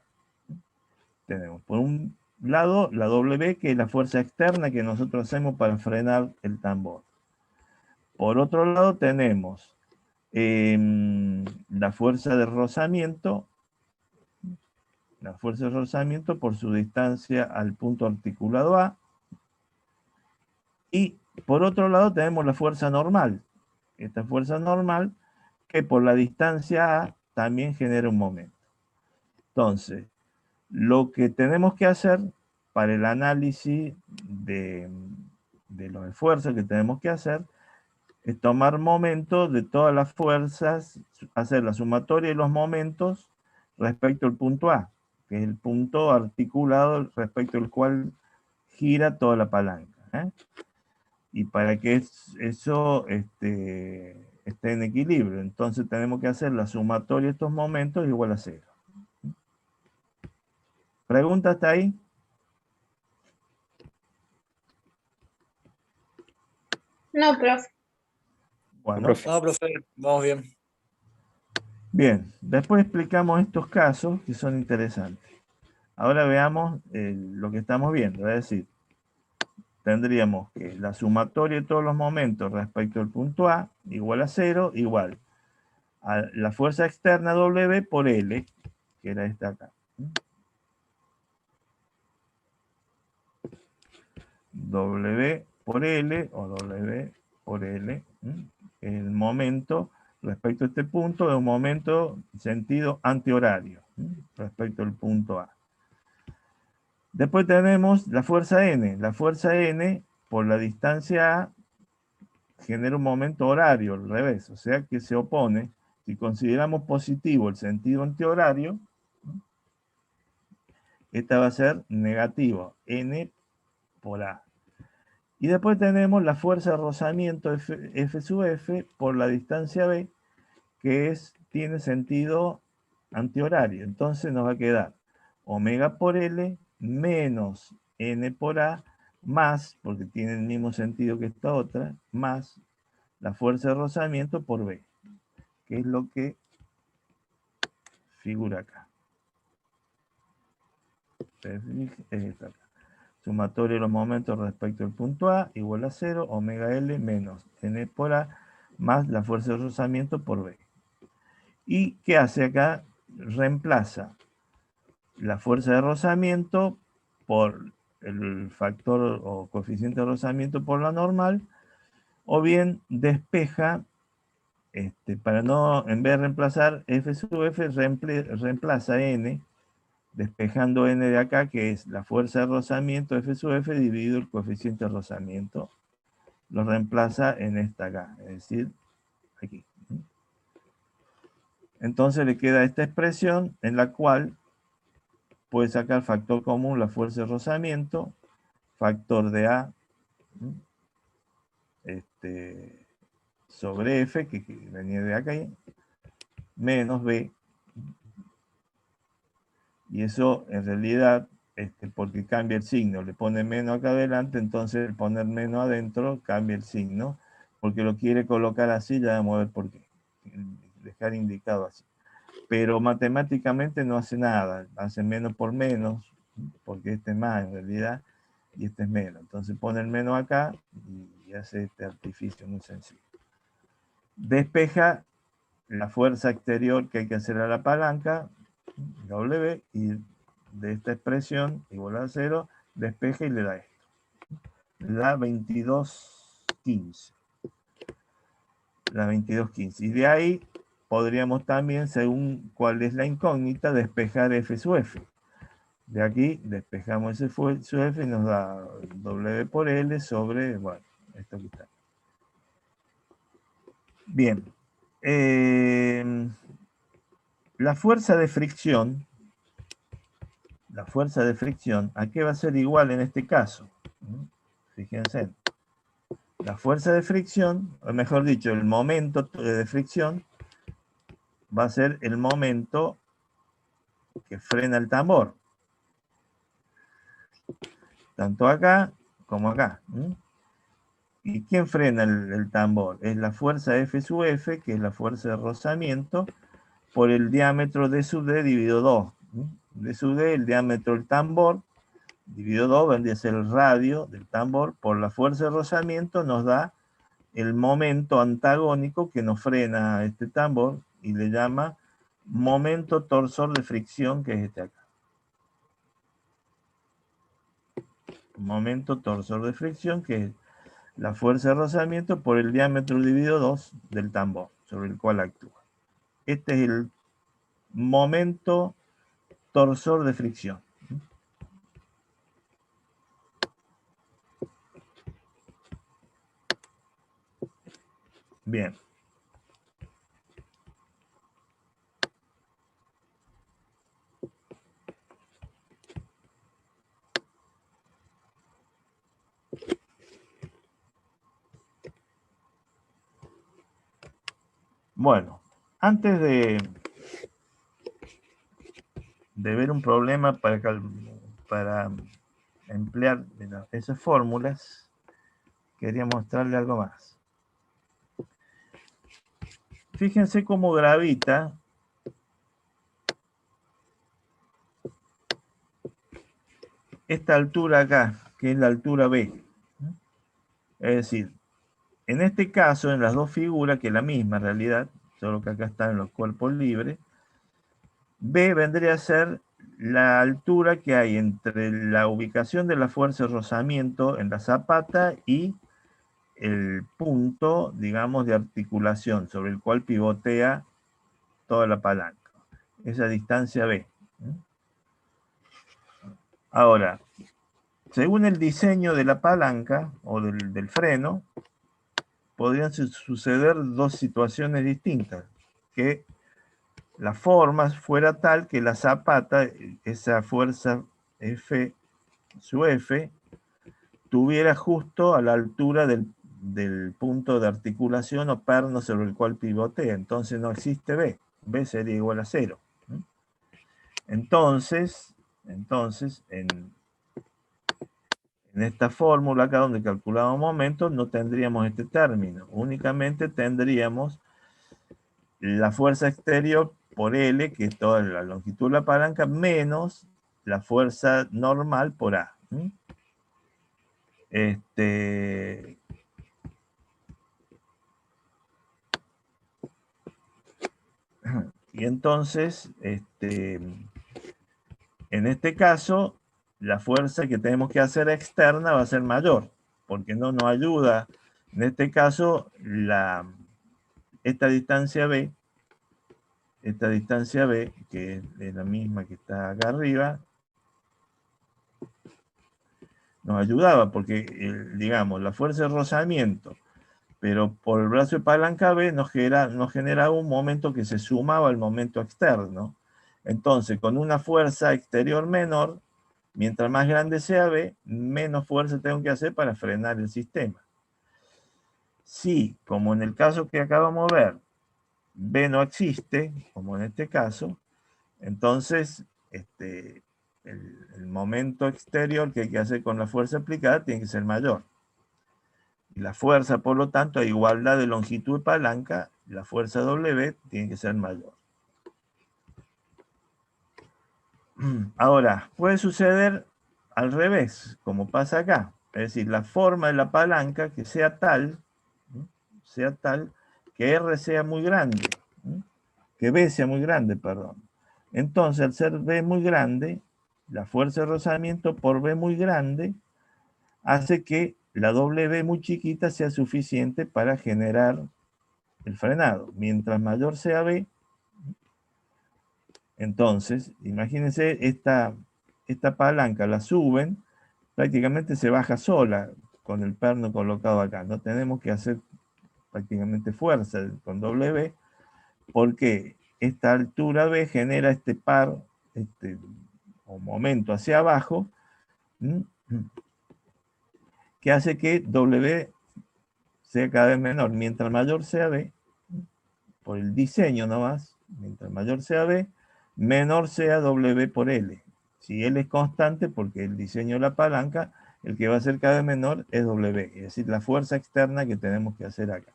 Tenemos por un lado la W, que es la fuerza externa que nosotros hacemos para frenar el tambor. Por otro lado tenemos la fuerza de rozamiento, por su distancia al punto articulado A. Y por otro lado tenemos la fuerza normal. Esta fuerza normal que por la distancia A también genera un momento. Entonces, lo que tenemos que hacer para el análisis de los esfuerzos que tenemos que hacer es tomar momentos de todas las fuerzas, hacer la sumatoria de los momentos respecto al punto A, que es el punto articulado respecto al cual gira toda la palanca, ¿eh? Y para que eso esté en equilibrio, entonces tenemos que hacer la sumatoria de estos momentos igual a 0. ¿Pregunta hasta ahí? No, profe. Bueno. No, profe, vamos bien. Bien, después explicamos estos casos que son interesantes. Ahora veamos lo que estamos viendo, es decir, tendríamos que la sumatoria de todos los momentos respecto al punto A igual a 0, igual a la fuerza externa W por L, que era esta acá. W por L o W por L, el momento respecto a este punto es un momento en sentido antihorario respecto al punto A. Después tenemos la fuerza N. La fuerza N por la distancia A genera un momento horario al revés, o sea que se opone. Si consideramos positivo el sentido antihorario, esta va a ser negativo, N por A. Y después tenemos la fuerza de rozamiento F sub F por la distancia B, que tiene sentido antihorario. Entonces nos va a quedar omega por L menos N por A más, porque tiene el mismo sentido que esta otra, más la fuerza de rozamiento por B, que es lo que figura acá. Sumatoria de los momentos respecto al punto A igual a 0, omega L menos N por A más la fuerza de rozamiento por B. ¿Y qué hace acá? Reemplaza la fuerza de rozamiento por el factor o coeficiente de rozamiento por la normal, o bien despeja, para no, en vez de reemplazar F sub F, reemplaza N, despejando N de acá, que es la fuerza de rozamiento F sub F dividido el coeficiente de rozamiento, lo reemplaza en esta acá, es decir, aquí. Entonces le queda esta expresión en la cual puede sacar factor común la fuerza de rozamiento, factor de A sobre F, que venía de acá, menos B. Y eso en realidad, porque cambia el signo, le pone menos acá adelante, entonces el poner menos adentro cambia el signo, porque lo quiere colocar así, ya vamos a ver por qué. Dejar indicado así. Pero matemáticamente no hace nada, hace menos por menos, porque este es más en realidad, y este es menos. Entonces pone el menos acá y hace este artificio muy sencillo. Despeja la fuerza exterior que hay que hacer a la palanca, W, y de esta expresión igual a 0, despeja y le da esto. Le da 22 2215. La 2215. Y de ahí podríamos también, según cuál es la incógnita, despejar F sub F. De aquí despejamos ese sub F y nos da W por L sobre, bueno, esto que está. Bien. La fuerza de fricción, ¿a qué va a ser igual en este caso? Fíjense. La fuerza de fricción, o mejor dicho, el momento de fricción, va a ser el momento que frena el tambor. Tanto acá como acá. ¿Y quién frena el tambor? Es la fuerza F sub F, que es la fuerza de rozamiento, por el diámetro D sub D dividido 2. D sub D, el diámetro del tambor, dividido 2, vendría a ser el radio del tambor, por la fuerza de rozamiento nos da el momento antagónico que nos frena este tambor y le llama momento torsor de fricción, que es este acá. Momento torsor de fricción, que es la fuerza de rozamiento por el diámetro dividido 2 del tambor sobre el cual actúa. Este es el momento torsor de fricción. Bien. Bueno, antes de ver un problema para emplear esas fórmulas, quería mostrarle algo más. Fíjense cómo gravita esta altura acá, que es la altura B. Es decir, en este caso, en las dos figuras, que es la misma en realidad, solo que acá están los cuerpos libres, B vendría a ser la altura que hay entre la ubicación de la fuerza de rozamiento en la zapata y el punto, digamos, de articulación sobre el cual pivotea toda la palanca. Esa distancia B. Ahora, según el diseño de la palanca o del freno, podrían suceder dos situaciones distintas. Que la forma fuera tal que la zapata, esa fuerza F sub F, tuviera justo a la altura del punto de articulación o perno sobre el cual pivotea. Entonces no existe B. B sería igual a 0. Entonces en esta fórmula acá donde calculamos momentos no tendríamos este término. Únicamente tendríamos la fuerza exterior por L, que es toda la longitud de la palanca, menos la fuerza normal por A. Y entonces, en este caso, la fuerza que tenemos que hacer externa va a ser mayor, porque no nos ayuda, en este caso, esta distancia B, que es la misma que está acá arriba, nos ayudaba, porque, digamos, la fuerza de rozamiento, pero por el brazo de palanca B nos generaba un momento que se sumaba al momento externo. Entonces, con una fuerza exterior menor, mientras más grande sea B, menos fuerza tengo que hacer para frenar el sistema. Si, como en el caso que acabamos de ver, B no existe, como en este caso, entonces el momento exterior que hay que hacer con la fuerza aplicada tiene que ser mayor. Y la fuerza, por lo tanto, a igualdad de longitud de palanca, la fuerza W tiene que ser mayor. Ahora, puede suceder al revés, como pasa acá. Es decir, la forma de la palanca que sea tal que R sea muy grande, que B sea muy grande, perdón. Entonces, al ser B muy grande, la fuerza de rozamiento por B muy grande hace que la W muy chiquita sea suficiente para generar el frenado. Mientras mayor sea B, entonces, imagínense, esta palanca la suben, prácticamente se baja sola con el perno colocado acá. No tenemos que hacer prácticamente fuerza con W, porque esta altura B genera este par, o momento hacia abajo, que hace que W sea cada vez menor. Mientras mayor sea B, por el diseño nomás, mientras mayor sea B, menor sea W por L. Si L es constante, porque el diseño de la palanca, el que va a ser cada vez menor es W, es decir, la fuerza externa que tenemos que hacer acá.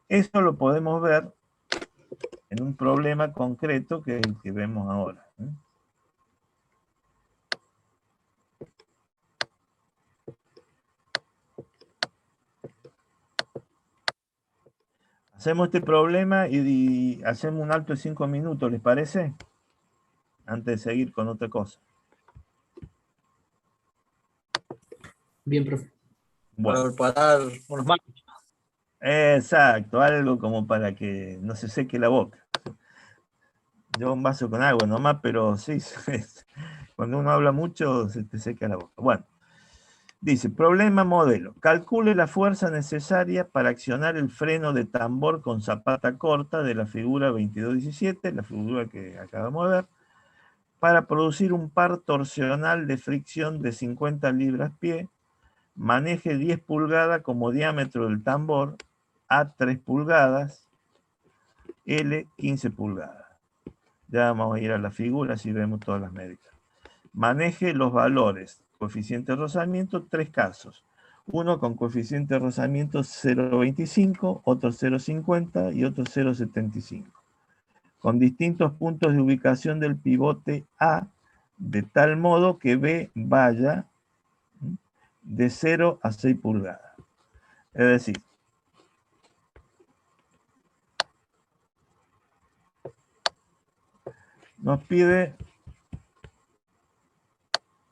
Eso lo podemos ver en un problema concreto que es el que vemos ahora. Hacemos este problema y hacemos un alto de 5 minutos, ¿les parece? Antes de seguir con otra cosa. Bien, profe. Bueno. Para dar unos marcos. Exacto, algo como para que no se seque la boca. Yo un vaso con agua nomás, pero sí, cuando uno habla mucho se te seca la boca. Bueno, dice, problema modelo. Calcule la fuerza necesaria para accionar el freno de tambor con zapata corta de la figura 2217, la figura que acabamos de ver, para producir un par torsional de fricción de 50 libras-pie, maneje 10 pulgadas como diámetro del tambor, A 3 pulgadas, L 15 pulgadas. Ya vamos a ir a la figura si vemos todas las métricas. Maneje los valores. Coeficiente de rozamiento, 3 casos. Uno con coeficiente de rozamiento 0,25, otro 0,50 y otro 0,75. Con distintos puntos de ubicación del pivote A, de tal modo que B vaya de 0 a 6 pulgadas. Es decir, nos pide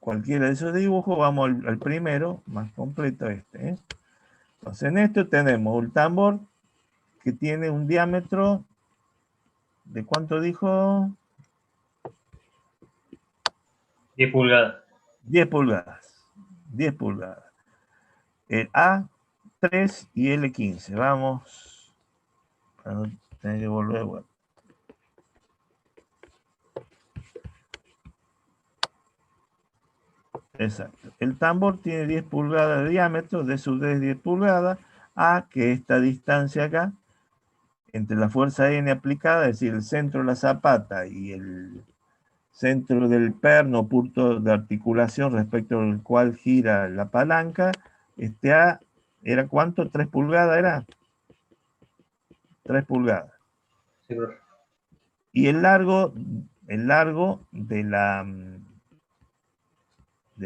cualquiera de esos dibujos. Vamos al primero, más completo este. Entonces en esto tenemos un tambor que tiene un diámetro de ¿cuánto dijo? 10 pulgadas. 10 pulgadas. 10 pulgadas. El A3 y L15. Vamos. Para no tener que volver. Bueno. Exacto. El tambor tiene 10 pulgadas de diámetro, de su D es 10 pulgadas, A, que esta distancia acá, entre la fuerza N aplicada, es decir, el centro de la zapata y el centro del perno, punto de articulación respecto al cual gira la palanca, este A, ¿era cuánto? ¿3 pulgadas era? 3 pulgadas. Sí, profe. Y el largo de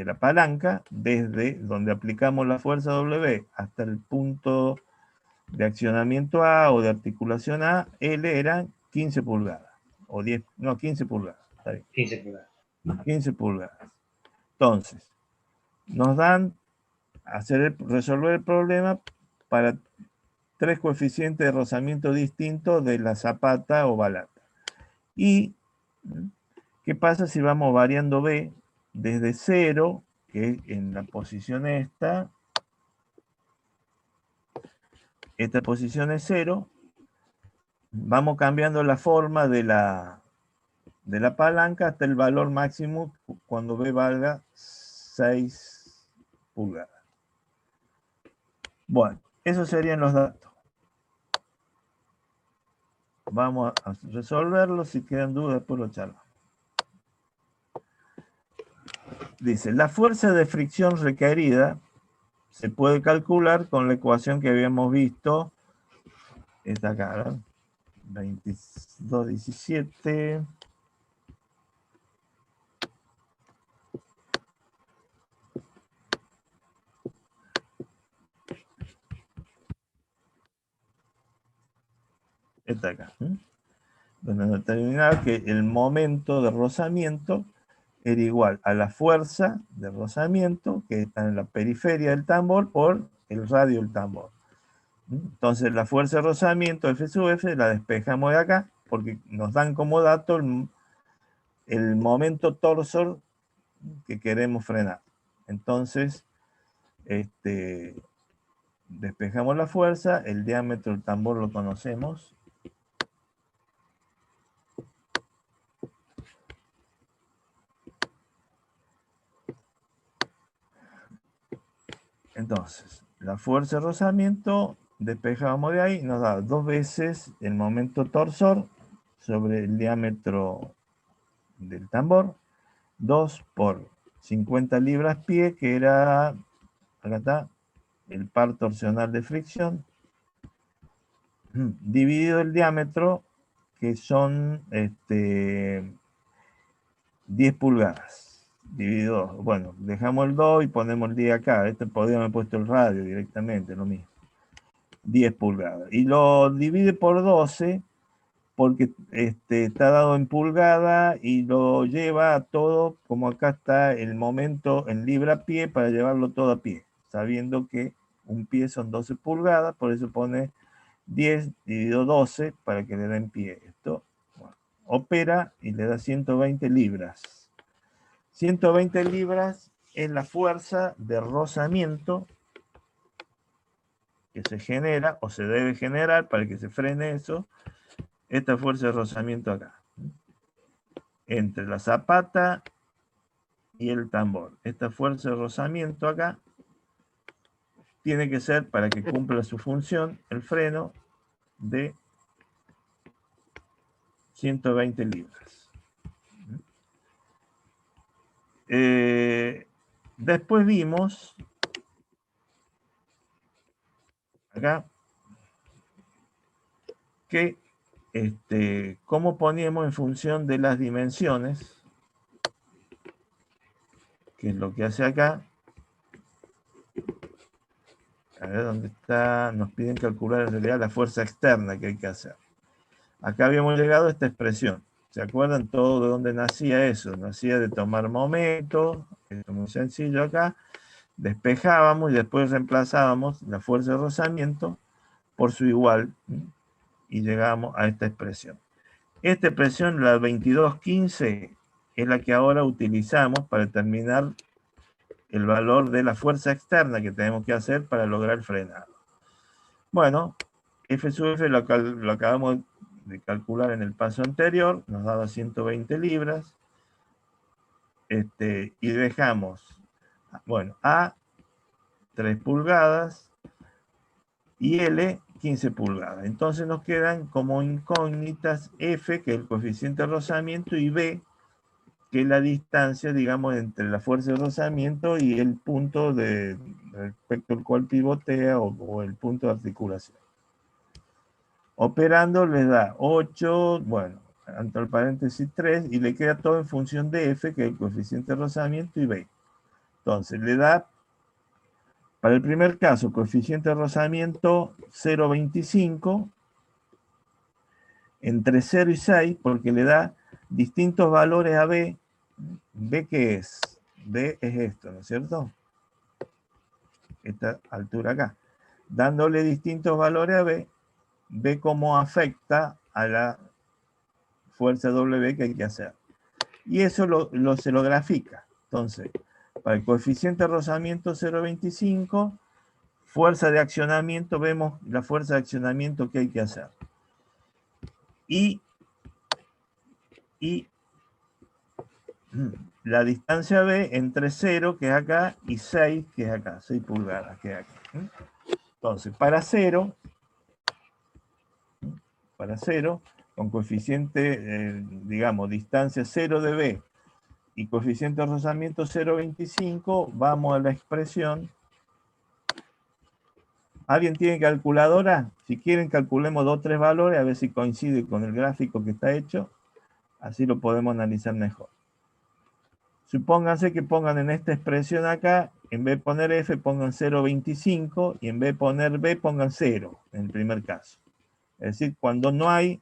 la palanca, desde donde aplicamos la fuerza W hasta el punto de accionamiento A o de articulación A, L eran 15 pulgadas. O 10, no, 15 pulgadas. Está bien. 15 pulgadas. 15 pulgadas. Entonces, nos dan resolver el problema para 3 coeficientes de rozamiento distintos de la zapata o balata. ¿Y qué pasa si vamos variando B desde 0, que en la posición esta posición es 0, vamos cambiando la forma de la palanca hasta el valor máximo cuando B valga 6 pulgadas. Bueno, esos serían los datos. Vamos a resolverlo. Si quedan dudas, después lo charlamos. Dice, la fuerza de fricción requerida se puede calcular con la ecuación que habíamos visto. Esta acá, ¿no? 2217. Esta acá. Donde determinar que el momento de rozamiento era igual a la fuerza de rozamiento que está en la periferia del tambor por el radio del tambor. Entonces la fuerza de rozamiento F sub F la despejamos de acá porque nos dan como dato el momento torsor que queremos frenar. Entonces, despejamos la fuerza, el diámetro del tambor lo conocemos. Entonces, la fuerza de rozamiento, despejamos de ahí, nos da 2 veces el momento torsor sobre el diámetro del tambor, 2 por 50 libras pie, que era, acá está, el par torsional de fricción, dividido el diámetro, que son 10 pulgadas. Dividido 2. Bueno, dejamos el 2 y ponemos el 10 acá. Podríamos haber puesto el radio directamente, lo mismo. 10 pulgadas. Y lo divide por 12 porque está dado en pulgada y lo lleva a todo, como acá está el momento en libra pie, para llevarlo todo a pie, sabiendo que un pie son 12 pulgadas, por eso pone 10 dividido 12 para que le den pie. Esto, bueno, opera y le da 120 libras. 120 libras es la fuerza de rozamiento que se genera o se debe generar para que se frene eso, esta fuerza de rozamiento acá, entre la zapata y el tambor. Esta fuerza de rozamiento acá tiene que ser, para que cumpla su función, el freno de 120 libras. Después vimos acá que cómo poníamos en función de las dimensiones, que es lo que hace acá. A ver dónde está, nos piden calcular en realidad la fuerza externa que hay que hacer. Acá habíamos llegado a esta expresión. ¿Se acuerdan todo de dónde nacía eso? Nacía de tomar momento, esto es muy sencillo acá, despejábamos y después reemplazábamos la fuerza de rozamiento por su igual y llegamos a esta expresión. Esta expresión, la 2215, es la que ahora utilizamos para determinar el valor de la fuerza externa que tenemos que hacer para lograr frenar. Bueno, F sub F lo acabamos de calcular en el paso anterior, nos daba 120 libras, y dejamos, bueno, A 3 pulgadas y L 15 pulgadas. Entonces nos quedan como incógnitas F, que es el coeficiente de rozamiento, y B, que es la distancia, digamos, entre la fuerza de rozamiento y el punto respecto al cual pivotea o el punto de articulación. Operando les da 8, bueno, entre el paréntesis 3, y le queda todo en función de F, que es el coeficiente de rozamiento, y B. Entonces le da, para el primer caso, coeficiente de rozamiento 0,25, entre 0 y 6, porque le da distintos valores a B. ¿B qué es? B es esto, ¿no es cierto? Esta altura acá. Dándole distintos valores a B, ve cómo afecta a la fuerza W que hay que hacer. Y eso se lo grafica. Entonces, para el coeficiente de rozamiento 0,25, fuerza de accionamiento, vemos la fuerza de accionamiento que hay que hacer. Y la distancia B entre 0, que es acá, y 6, que es acá, 6 pulgadas, que es acá. Entonces, para 0, con coeficiente, digamos, distancia 0 de B y coeficiente de rozamiento 0,25, vamos a la expresión. ¿Alguien tiene calculadora? Si quieren, calculemos 2 o 3 valores, a ver si coincide con el gráfico que está hecho. Así lo podemos analizar mejor. Supónganse que pongan en esta expresión acá, en vez de poner F, pongan 0,25, y en vez de poner B, pongan 0, en el primer caso. Es decir, cuando no hay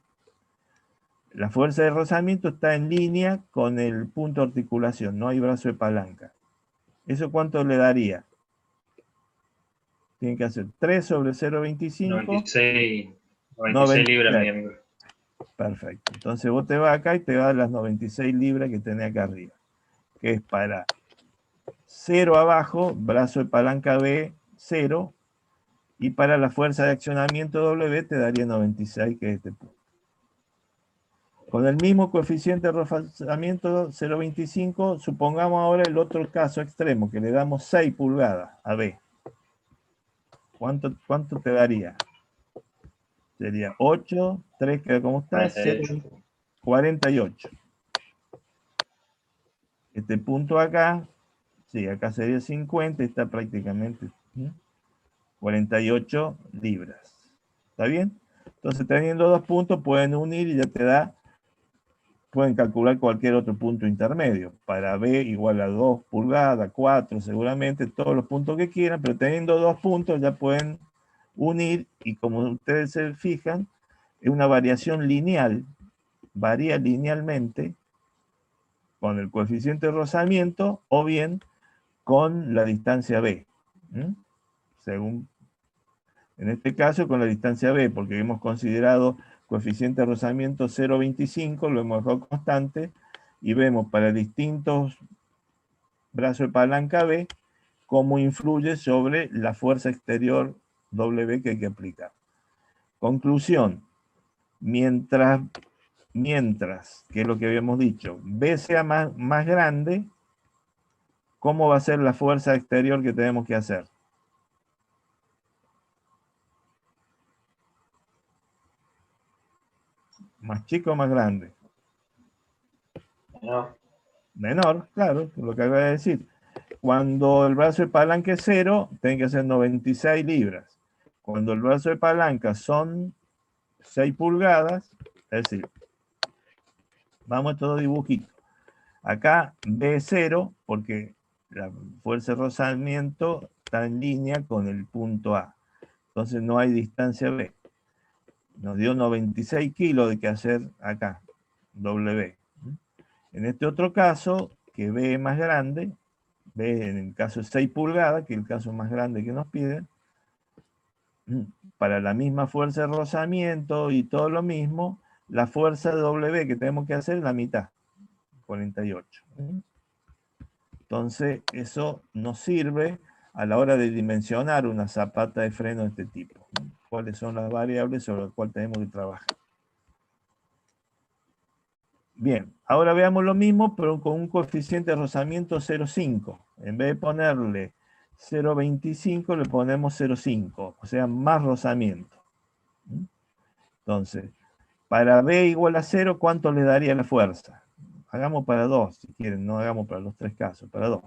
La fuerza de rozamiento está en línea con el punto de articulación, no hay brazo de palanca. ¿Eso cuánto le daría? Tienen que hacer 3 sobre 0,25. 96 libras, mi amigo. Perfecto. Entonces vos te vas acá y te vas las 96 libras que tenés acá arriba. Que es para 0 abajo, brazo de palanca B, 0. Y para la fuerza de accionamiento W te daría 96, que es este punto. Con el mismo coeficiente de rozamiento 0,25, supongamos ahora el otro caso extremo, que le damos 6 pulgadas a B. ¿Cuánto te daría? Sería 8, 3, ¿cómo está? 48. 48. Este punto acá, sí, acá sería 50, está prácticamente 48 libras. ¿Está bien? Entonces, teniendo dos puntos, pueden unir y ya te da, pueden calcular cualquier otro punto intermedio. Para B igual a 2 pulgadas, 4 seguramente, todos los puntos que quieran, pero teniendo dos puntos ya pueden unir y como ustedes se fijan, es una variación lineal, varía linealmente con el coeficiente de rozamiento o bien con la distancia B. Según, en este caso, con la distancia B, porque hemos considerado coeficiente de rozamiento 0,25, lo hemos dejado constante, y vemos para distintos brazos de palanca B cómo influye sobre la fuerza exterior W que hay que aplicar. Conclusión, mientras, que es lo que habíamos dicho, B sea más grande, ¿cómo va a ser la fuerza exterior que tenemos que hacer? ¿Más chico o más grande? No. Menor, claro, lo que acabo de decir. Cuando el brazo de palanca es 0, tiene que ser 96 libras. Cuando el brazo de palanca son 6 pulgadas, es decir, vamos a todo dibujito. Acá B es 0 porque la fuerza de rozamiento está en línea con el punto A. Entonces no hay distancia B. Nos dio 96 kilos de que hacer acá, W. En este otro caso, que B es más grande, B en el caso de 6 pulgadas, que es el caso más grande que nos piden, para la misma fuerza de rozamiento y todo lo mismo, la fuerza de W que tenemos que hacer es la mitad, 48. Entonces, eso nos sirve a la hora de dimensionar una zapata de freno de este tipo. ¿Cuáles son las variables sobre las cuales tenemos que trabajar? Bien, ahora veamos lo mismo, pero con un coeficiente de rozamiento 0,5. En vez de ponerle 0,25, le ponemos 0,5, o sea, más rozamiento. Entonces, para B igual a 0, ¿cuánto le daría la fuerza? Hagamos para 2, si quieren, no hagamos para los tres casos, para 2.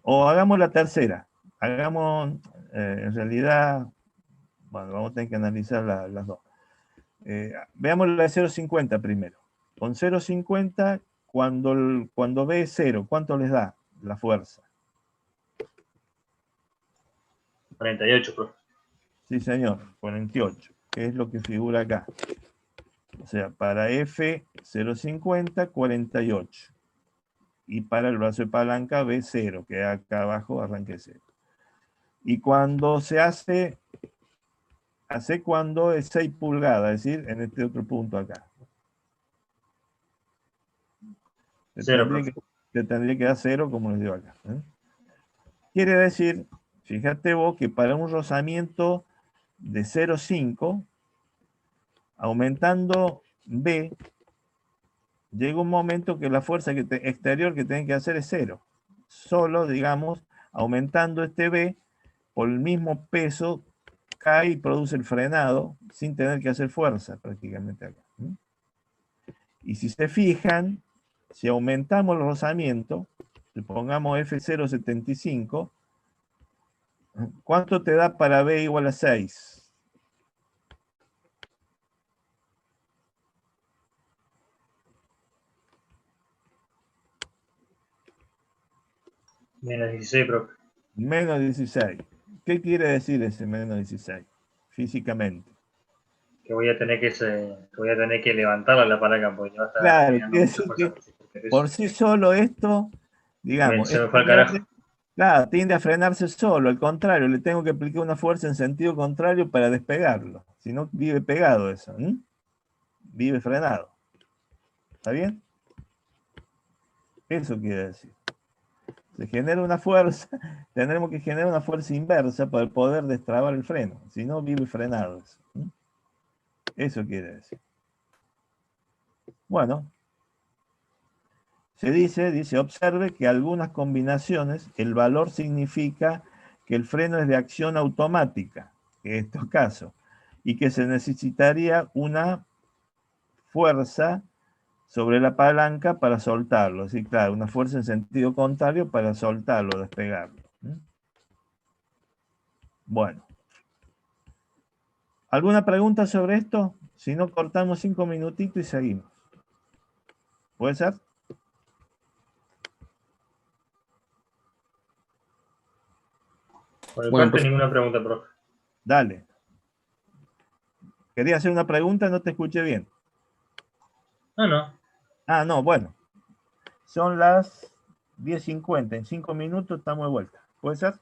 O hagamos la tercera. Hagamos, en realidad, bueno, vamos a tener que analizar las dos. Veamos la de 0,50 primero. Con 0,50, cuando B es 0, ¿cuánto les da la fuerza? 48, profe. Sí, señor, 48, que es lo que figura acá. O sea, para F 0,50, 48. Y para el brazo de palanca B 0, que acá abajo arranque 0. Y cuando se hace cuando es 6 pulgadas, es decir, en este otro punto acá. Te tendría que dar 0 como les digo acá. Quiere decir, fíjate vos que para un rozamiento de 0,5, aumentando B, llega un momento que la fuerza exterior que tienen que hacer es 0. Solo, digamos, aumentando este B, por el mismo peso, cae y produce el frenado sin tener que hacer fuerza prácticamente acá. Y si se fijan, si aumentamos el rozamiento, supongamos F0,75, ¿cuánto te da para B igual a 6? Menos 16, profe. Menos 16. ¿Qué quiere decir ese menos 16? Físicamente. que voy a tener que levantarla la palanca porque va a estar Claro, generando quiere mucha decir fuerza que por por sí solo esto, digamos, se me esto fue al carajo. claro, tiende a frenarse solo, al contrario, le tengo que aplicar una fuerza en sentido contrario para despegarlo. Si no, vive pegado eso, ¿m? Vive frenado. ¿Está bien? Eso quiere decir. Se genera una fuerza, tendremos que generar una fuerza inversa para poder destrabar el freno. Si no, vive frenado eso. ¿M? Eso quiere decir. Bueno, se dice, observe que algunas combinaciones, el valor significa que el freno es de acción automática, en estos casos, y que se necesitaría una fuerza sobre la palanca para soltarlo. Sí, claro, una fuerza en sentido contrario para soltarlo, despegarlo. Bueno. ¿Alguna pregunta sobre esto? Si no, cortamos 5 minutitos y seguimos. ¿Puede ser? Por mi Bueno, parte, profe. ninguna pregunta, profe. Dale. Quería hacer una pregunta, no te escuché bien. No, no. Ah, no, bueno. Son las 10:50. En 5 minutos estamos de vuelta. ¿Puede ser?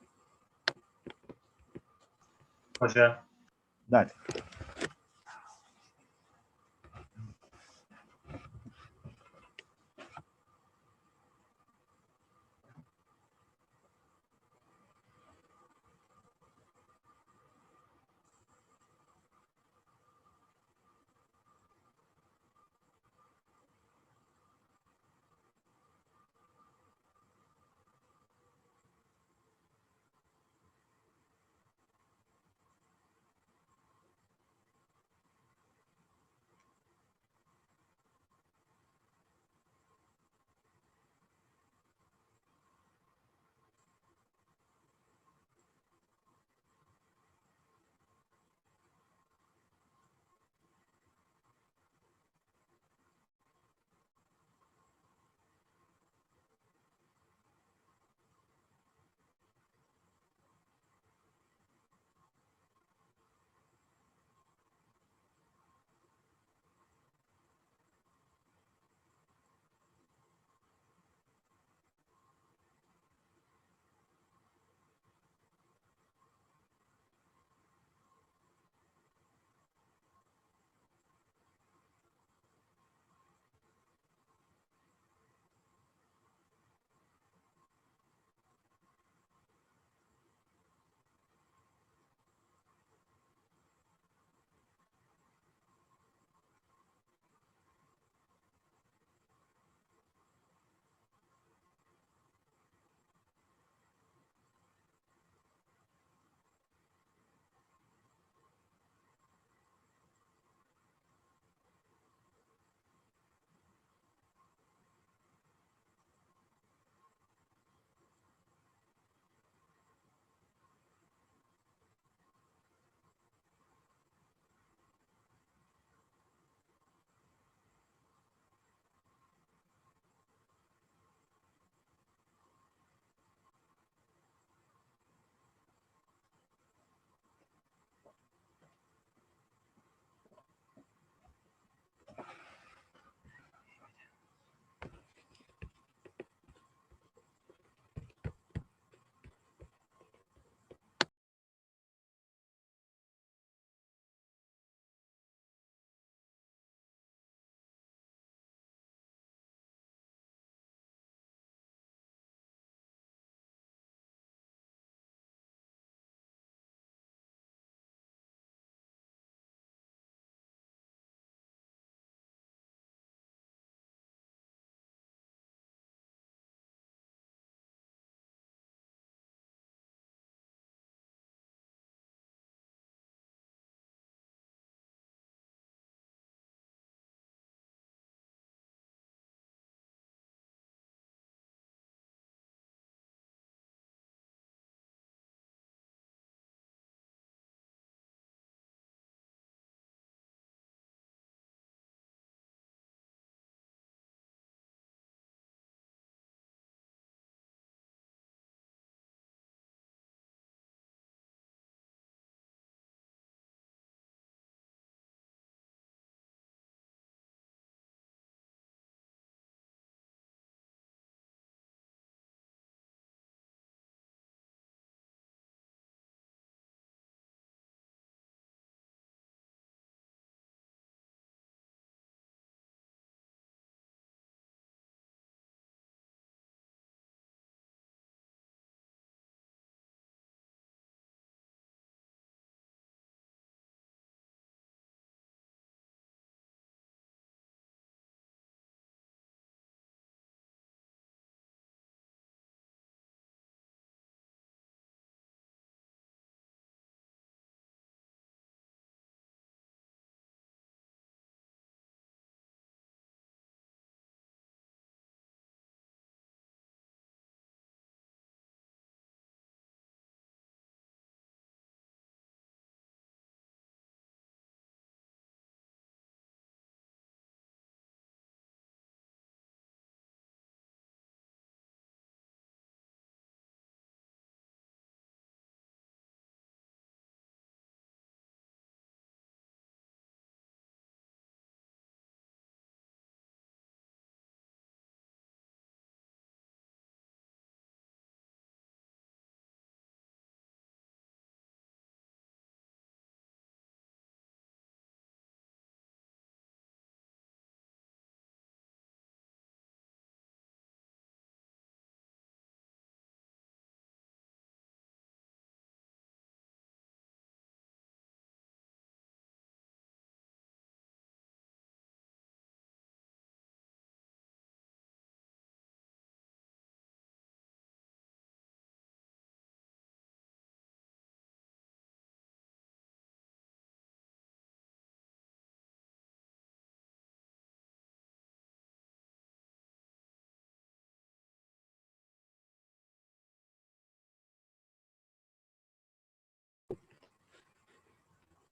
O sea, Dale.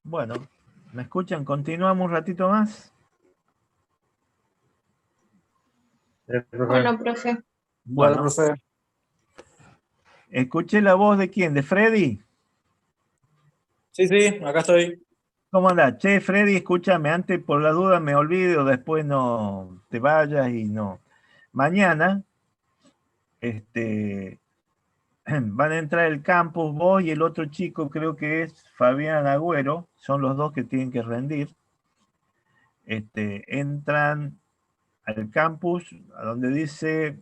Bueno, ¿me escuchan? ¿Continuamos un ratito más? Bueno, profe. Dale, Bueno, profe. escuché la voz de quién, de Freddy. Sí, sí, acá estoy. ¿Cómo andás? Che, Freddy, escúchame, antes por la duda me olvido, después no te vayas y no. Mañana, van a entrar el campus, vos y el otro chico, creo que es Fabián Agüero, son los dos que tienen que rendir. Entran al campus, a donde dice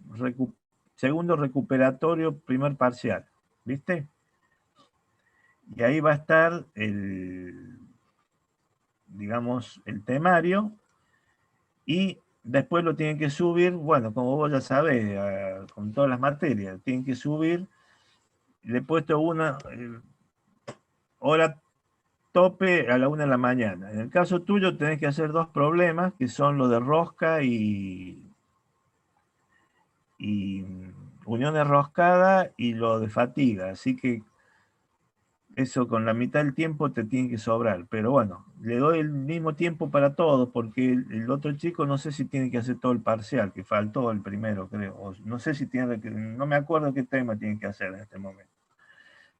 segundo recuperatorio, primer parcial, ¿viste? Y ahí va a estar digamos, el temario, y después lo tienen que subir, bueno, como vos ya sabés, con todas las materias, tienen que subir. Le he puesto una hora tope a la 1 de la mañana. En el caso tuyo tenés que hacer dos problemas, que son lo de rosca y unión enroscada y lo de fatiga. Así que eso con la mitad del tiempo te tiene que sobrar. Pero bueno, le doy el mismo tiempo para todos, porque el otro chico no sé si tiene que hacer todo el parcial, que faltó el primero, creo. O no sé si tiene que, no me acuerdo qué tema tiene que hacer en este momento.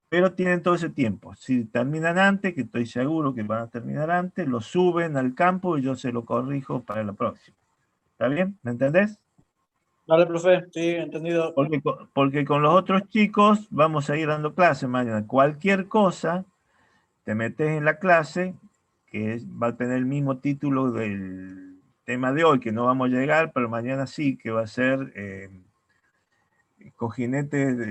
Pero tienen todo ese tiempo. Si terminan antes, que estoy seguro que van a terminar antes, lo suben al campo y yo se lo corrijo para la próxima. ¿Está bien? ¿Me entendés? Dale, profe. Sí, entendido. Porque con los otros chicos vamos a ir dando clases mañana. Cualquier cosa, te metes en la clase, que va a tener el mismo título del tema de hoy, que no vamos a llegar, pero mañana sí, que va a ser cojinetes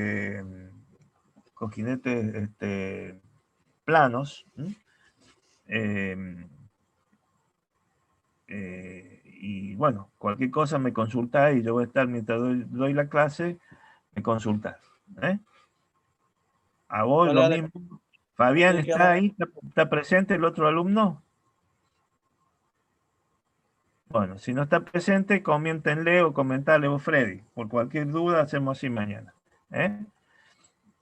planos. Y bueno, cualquier cosa me consultás y yo voy a estar mientras doy la clase, me consultás. ¿eh? A vos Dale, lo dale. mismo. Fabián, Sí, ¿está quedamos. ahí? ¿Está presente el otro alumno? Bueno, si no está presente, coméntenle o comentarle vos, Freddy. Por cualquier duda, hacemos así mañana. ¿eh?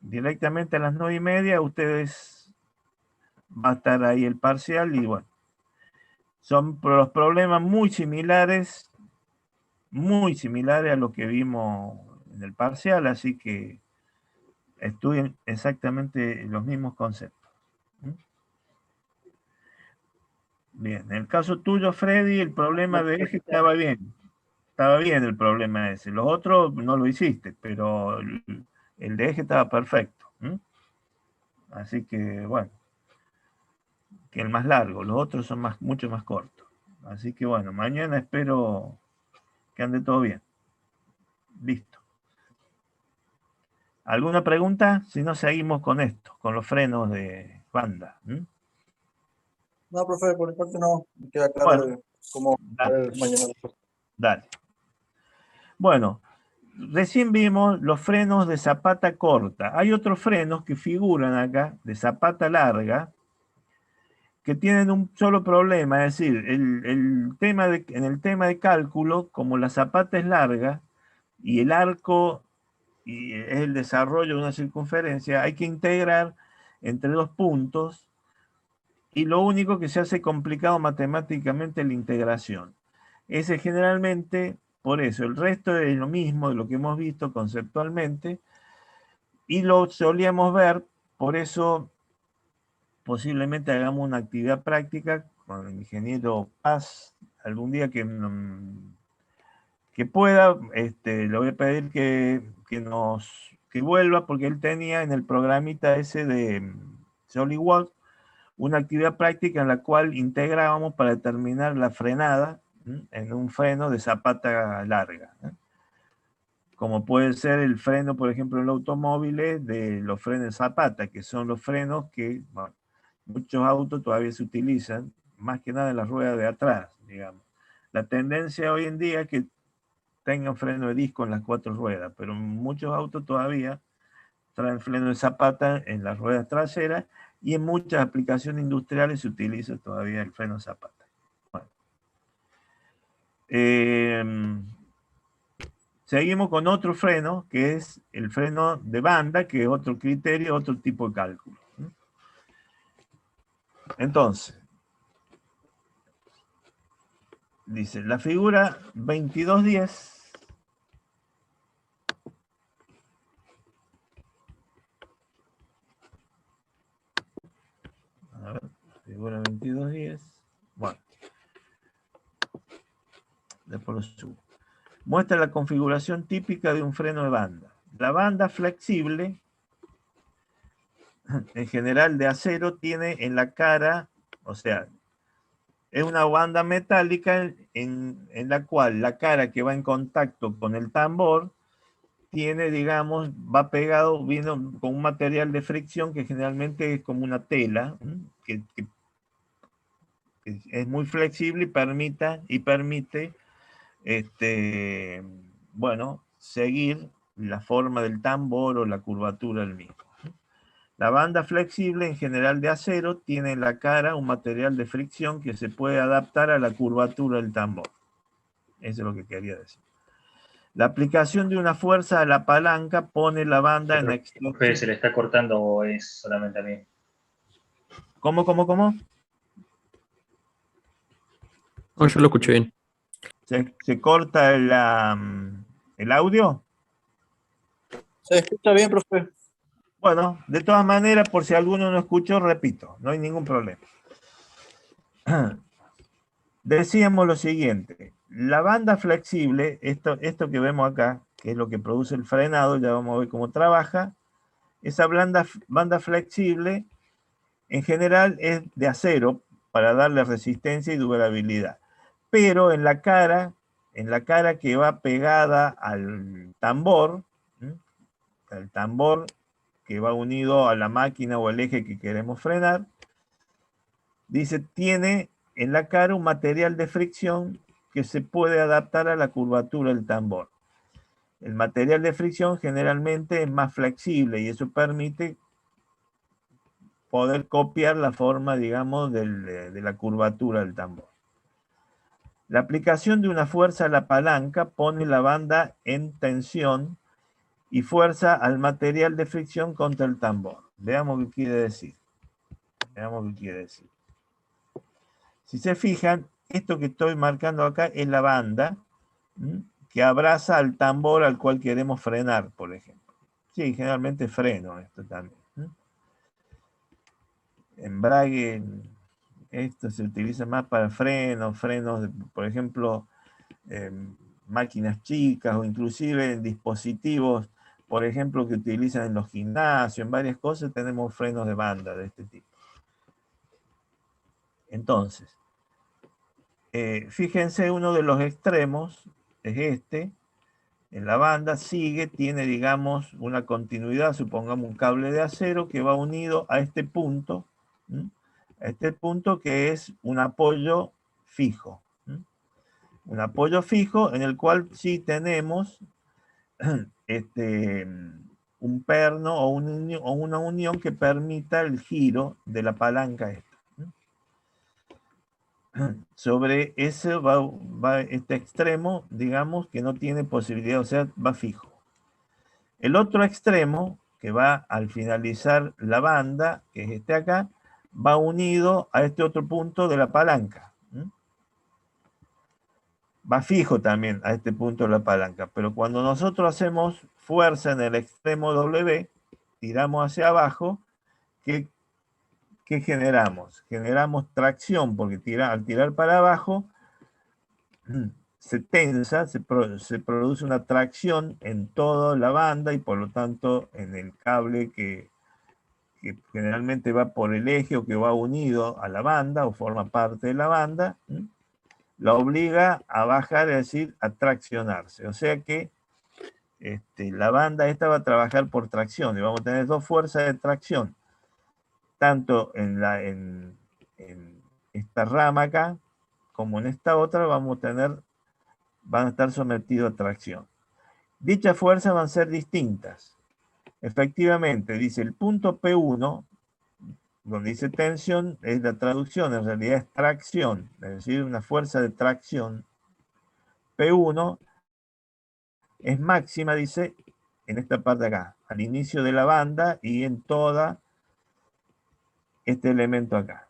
Directamente a las 9:30, ustedes va a estar ahí el parcial y bueno, son los problemas muy similares a lo que vimos en el parcial, así que estudien exactamente los mismos conceptos. Bien, en el caso tuyo, Freddy, el problema de eje estaba bien. Estaba bien el problema ese. Los otros no lo hiciste, pero el de eje estaba perfecto. Así que, bueno, que el más largo. Los otros son mucho más cortos. Así que, bueno, mañana espero que ande todo bien. Listo. ¿Alguna pregunta? Si no, seguimos con esto, con los frenos de banda. No, profe, por mi parte no. Me queda claro Bueno, de cómo dale, ver mañana. dale. Bueno, recién vimos los frenos de zapata corta. Hay otros frenos que figuran acá, de zapata larga, que tienen un solo problema, es decir, en el tema de cálculo, como la zapata es larga y el arco es el desarrollo de una circunferencia, hay que integrar entre dos puntos y lo único que se hace complicado matemáticamente es la integración. Ese generalmente, por eso, el resto es lo mismo de lo que hemos visto conceptualmente y lo solíamos ver, por eso posiblemente hagamos una actividad práctica con el ingeniero Paz algún día que pueda. Le voy a pedir que vuelva, porque él tenía en el programita ese de SolidWorks una actividad práctica en la cual integrábamos para determinar la frenada en un freno de zapata larga. Como puede ser el freno, por ejemplo, en los automóviles, de los frenos de zapata, que son los frenos que muchos autos todavía se utilizan, más que nada en las ruedas de atrás, digamos. La tendencia hoy en día es que tengan freno de disco en las 4 ruedas, pero muchos autos todavía traen freno de zapata en las ruedas traseras y en muchas aplicaciones industriales se utiliza todavía el freno de zapata. Bueno. Seguimos con otro freno, que es el freno de banda, que es otro criterio, otro tipo de cálculo. Entonces, dice, la figura 2210 a ver, figura 2210, bueno, después lo subo. Muestra la configuración típica de un freno de banda. La banda flexible, en general de acero, tiene en la cara, o sea, es una banda metálica en la cual la cara que va en contacto con el tambor tiene, digamos, va pegado, vino con un material de fricción que generalmente es como una tela, que es muy flexible y permite, bueno, seguir la forma del tambor o la curvatura del mismo. La banda flexible, en general de acero, tiene en la cara un material de fricción que se puede adaptar a la curvatura del tambor. Eso es lo que quería decir. La aplicación de una fuerza a la palanca pone la banda en extensión. ¿Se le está cortando o es solamente a mí? ¿Cómo? No, yo lo escuché bien. ¿Se corta el audio? Se escucha bien, profe. Bueno, de todas maneras, por si alguno no escuchó, repito, no hay ningún problema. Decíamos lo siguiente, la banda flexible, esto que vemos acá, que es lo que produce el frenado, ya vamos a ver cómo trabaja, esa banda flexible en general es de acero para darle resistencia y durabilidad, pero en la cara que va pegada al tambor, el tambor que va unido a la máquina o al eje que queremos frenar, dice, tiene en la cara un material de fricción que se puede adaptar a la curvatura del tambor. El material de fricción generalmente es más flexible y eso permite poder copiar la forma, digamos, de la curvatura del tambor. La aplicación de una fuerza a la palanca pone la banda en tensión y fuerza al material de fricción contra el tambor. Veamos qué quiere decir. Si se fijan, esto que estoy marcando acá es la banda que abraza al tambor al cual queremos frenar, por ejemplo. Sí, generalmente freno esto también. Embrague, esto se utiliza más para frenos, por ejemplo, máquinas chicas o inclusive en dispositivos, por ejemplo, que utilizan en los gimnasios, en varias cosas tenemos frenos de banda de este tipo. Entonces, fíjense, uno de los extremos es este, en la banda tiene, digamos, una continuidad, supongamos un cable de acero que va unido a este punto, que es un apoyo fijo. Un apoyo fijo en el cual sí tenemos un perno o una unión que permita el giro de la palanca esta. Sobre ese va este extremo, digamos, que no tiene posibilidad, o sea, va fijo. El otro extremo, que va al finalizar la banda, que es este acá, va unido a este otro punto de la palanca. Va fijo también a este punto de la palanca, pero cuando nosotros hacemos fuerza en el extremo W, tiramos hacia abajo, ¿qué generamos? Generamos tracción, porque al tirar para abajo, se tensa, se produce una tracción en toda la banda y por lo tanto en el cable que generalmente va por el eje o que va unido a la banda o forma parte de la banda, la obliga a bajar, es decir, a traccionarse. O sea que la banda esta va a trabajar por tracción y vamos a tener dos fuerzas de tracción, tanto en esta rama acá como en esta otra van a estar sometidos a tracción. Dichas fuerzas van a ser distintas. Efectivamente, dice el punto P1, donde dice tensión, es la traducción, en realidad es tracción, es decir, una fuerza de tracción. P1 es máxima, dice, en esta parte de acá, al inicio de la banda y en toda este elemento acá.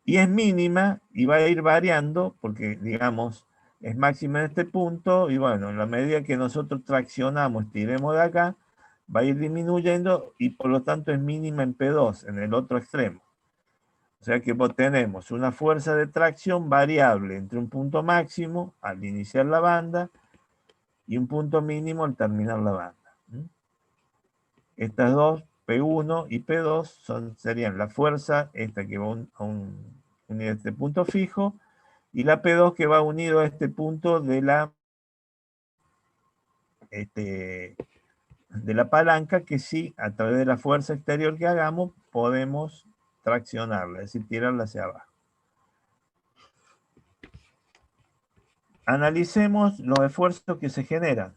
y es mínima y va a ir variando porque, digamos, es máxima en este punto y bueno, en la medida que nosotros traccionamos, tiremos de acá, va a ir disminuyendo y por lo tanto es mínima en P2, en el otro extremo. O sea que tenemos una fuerza de tracción variable entre un punto máximo al iniciar la banda y un punto mínimo al terminar la banda. Estas dos, P1 y P2, serían la fuerza, esta que va unida a este punto fijo, y la P2 que va unido a este punto de la palanca, que sí, a través de la fuerza exterior que hagamos, podemos traccionarla, es decir, tirarla hacia abajo. Analicemos los esfuerzos que se generan.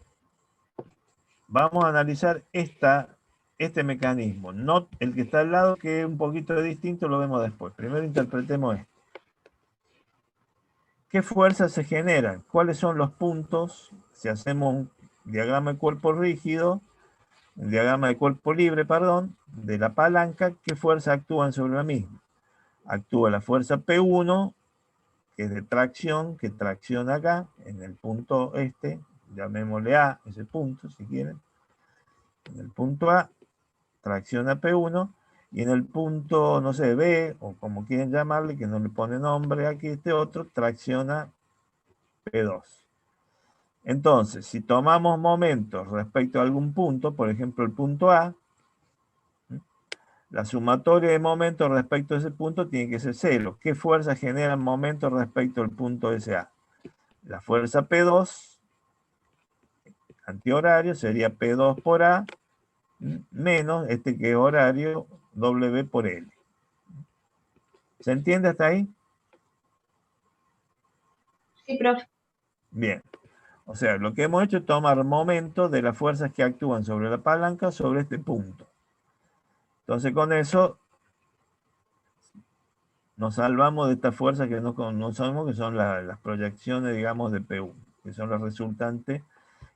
Vamos a analizar este mecanismo, no el que está al lado, que es un poquito distinto, lo vemos después. Primero interpretemos esto. ¿Qué fuerzas se generan? ¿Cuáles son los puntos? Si hacemos un diagrama de cuerpo rígido, un diagrama de cuerpo libre, perdón, de la palanca, ¿qué fuerzas actúan sobre la misma? Actúa la fuerza P1, que es de tracción, que tracciona acá, en el punto llamémosle A, ese punto, si quieren. En el punto A, tracciona P1, y en el punto, no sé, B, o como quieren llamarle, que no le pone nombre aquí, este otro, tracciona P2. Entonces, si tomamos momentos respecto a algún punto, por ejemplo el punto A, la sumatoria de momentos respecto a ese punto tiene que ser 0. ¿Qué fuerza genera momentos respecto al punto SA? La fuerza P2, antihorario, sería P2 por A, menos este que es horario, W por L. ¿Se entiende hasta ahí? Sí, profe. Bien. O sea, lo que hemos hecho es tomar momentos de las fuerzas que actúan sobre la palanca sobre este punto. Entonces, con eso nos salvamos de estas fuerzas que no sabemos, que son las proyecciones, digamos, de P1, que son las resultantes.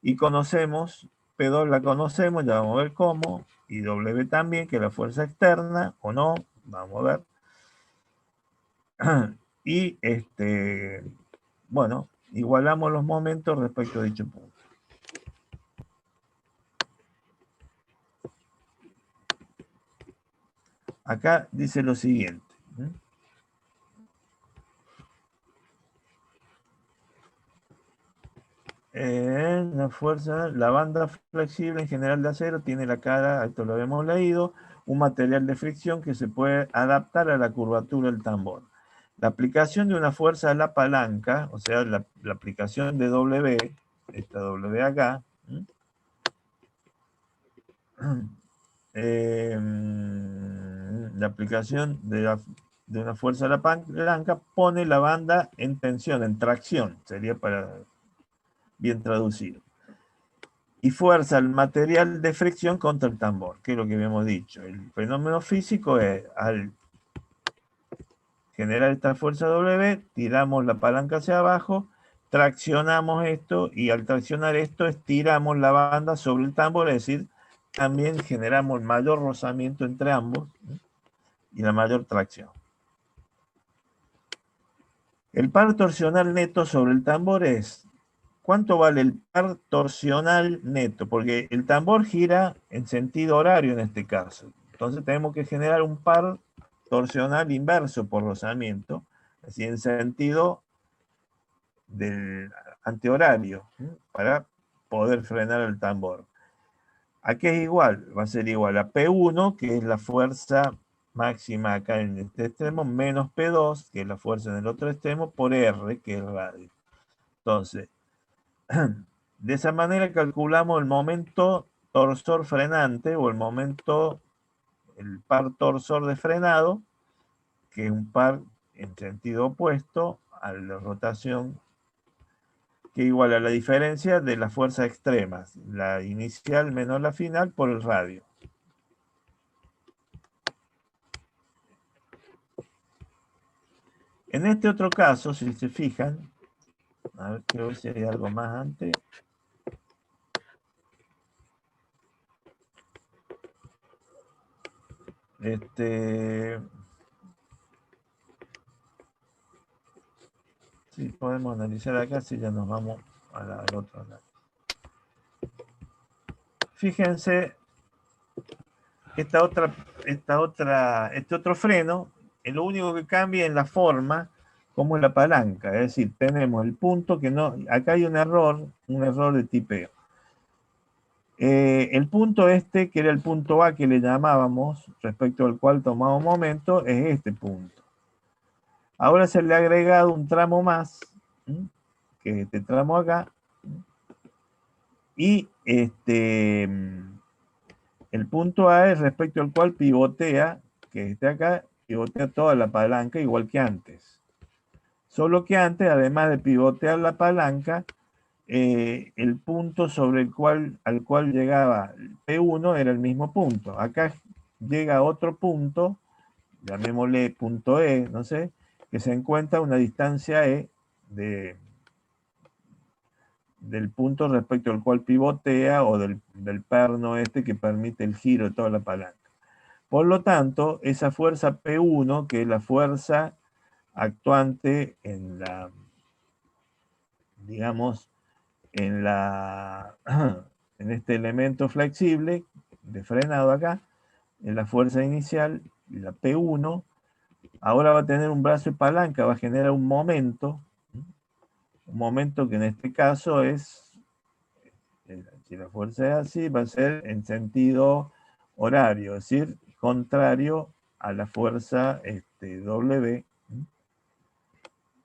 Y conocemos, P2 la conocemos, ya vamos a ver cómo, y W también, que es la fuerza externa, o no, vamos a ver. Y, bueno, igualamos los momentos respecto a dicho punto. Acá dice lo siguiente. La fuerza, la banda flexible en general de acero tiene la cara, esto lo habíamos leído, un material de fricción que se puede adaptar a la curvatura del tambor. La aplicación de una fuerza a la palanca, o sea, la aplicación de W, esta W acá, la aplicación de una fuerza a la palanca pone la banda en tensión, en tracción, sería para bien traducido. Y fuerza el material de fricción contra el tambor, que es lo que habíamos dicho. El fenómeno físico es, al generar esta fuerza W, tiramos la palanca hacia abajo, traccionamos esto, y al traccionar esto, estiramos la banda sobre el tambor, es decir, también generamos mayor rozamiento entre ambos y la mayor tracción. El par torsional neto sobre el tambor es, ¿cuánto vale el par torsional neto? Porque el tambor gira en sentido horario en este caso. Entonces tenemos que generar un par torsional inverso por rozamiento, así en sentido del antihorario, para poder frenar el tambor. ¿A qué es igual? Va a ser igual a P1, que es la fuerza máxima acá en este extremo, menos P2, que es la fuerza en el otro extremo, por R, que es el radio. Entonces, de esa manera calculamos el momento torsor frenante, o el par torsor de frenado, que es un par en sentido opuesto a la rotación, que igual a la diferencia de las fuerzas extremas, la inicial menos la final por el radio. En este otro caso, si se fijan, a ver, quiero ver si hay algo más antes. Sí, podemos analizar acá si ya nos vamos al otro análisis. Fíjense, este otro freno, lo único que cambia en la forma, como en la palanca. Es decir, tenemos el punto que no, acá hay un error de tipeo. El punto este, que era el punto A que le llamábamos, respecto al cual tomamos momento, es este punto. Ahora se le ha agregado un tramo más, que es este tramo acá, y el punto A es respecto al cual pivotea, que este acá, pivotea toda la palanca igual que antes. Solo que antes, además de pivotear la palanca, el punto al cual llegaba P1 era el mismo punto. Acá llega otro punto, llamémosle punto E, no sé, que se encuentra a una distancia E del punto respecto al cual pivotea o del perno este que permite el giro de toda la palanca. Por lo tanto, esa fuerza P1, que es la fuerza actuante en la, digamos, en este elemento flexible de frenado acá, en la fuerza inicial, la P1, ahora va a tener un brazo de palanca, va a generar un momento que en este caso es, si la fuerza es así, va a ser en sentido horario, es decir, contrario a la fuerza W.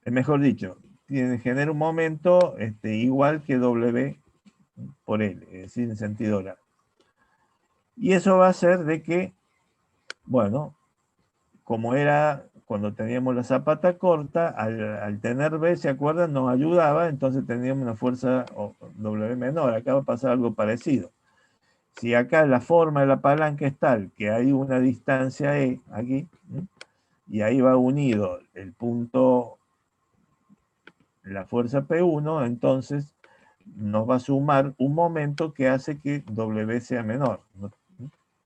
Mejor dicho, genera un momento igual que W por L, es decir, en sentido horario. Y eso va a hacer de que, bueno, como era cuando teníamos la zapata corta, al tener B, ¿se acuerdan? Nos ayudaba, entonces teníamos una fuerza W menor. Acá va a pasar algo parecido. Si acá la forma de la palanca es tal que hay una distancia E aquí, y ahí va unido el punto, la fuerza P1, entonces nos va a sumar un momento que hace que W sea menor.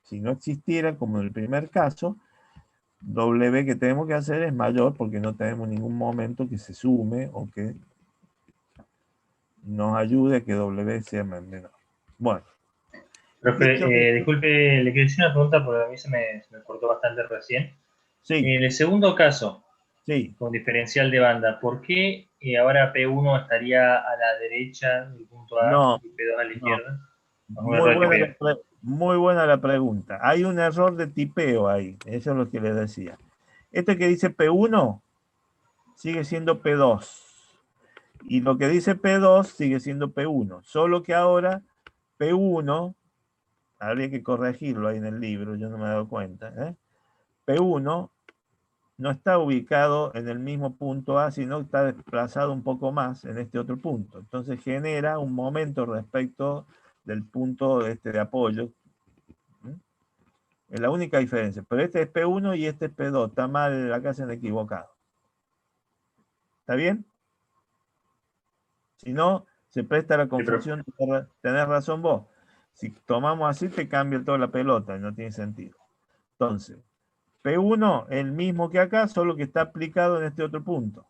Si no existiera, como en el primer caso, W que tenemos que hacer es mayor porque no tenemos ningún momento que se sume o que nos ayude a que W sea menor. Bueno. Profe, disculpe, le quiero decir una pregunta porque a mí se me cortó bastante recién. Sí. En el segundo caso, sí, con diferencial de banda, ¿por qué ahora P1 estaría a la derecha del punto A y P2 a la izquierda? Muy buena la pregunta. Hay un error de tipeo ahí, eso es lo que les decía. Este que dice P1 sigue siendo P2. Y lo que dice P2 sigue siendo P1. Solo que ahora P1, habría que corregirlo ahí en el libro, yo no me he dado cuenta. P1 no está ubicado en el mismo punto A, sino está desplazado un poco más en este otro punto. Entonces genera un momento respecto del punto de apoyo. Es la única diferencia. Pero este es P1 y este es P2. Está mal, acá se han equivocado. ¿Está bien? Si no, se presta la confusión. Tenés razón vos. Si tomamos así, te cambia toda la pelota y no tiene sentido. Entonces, P1 el mismo que acá, solo que está aplicado en este otro punto.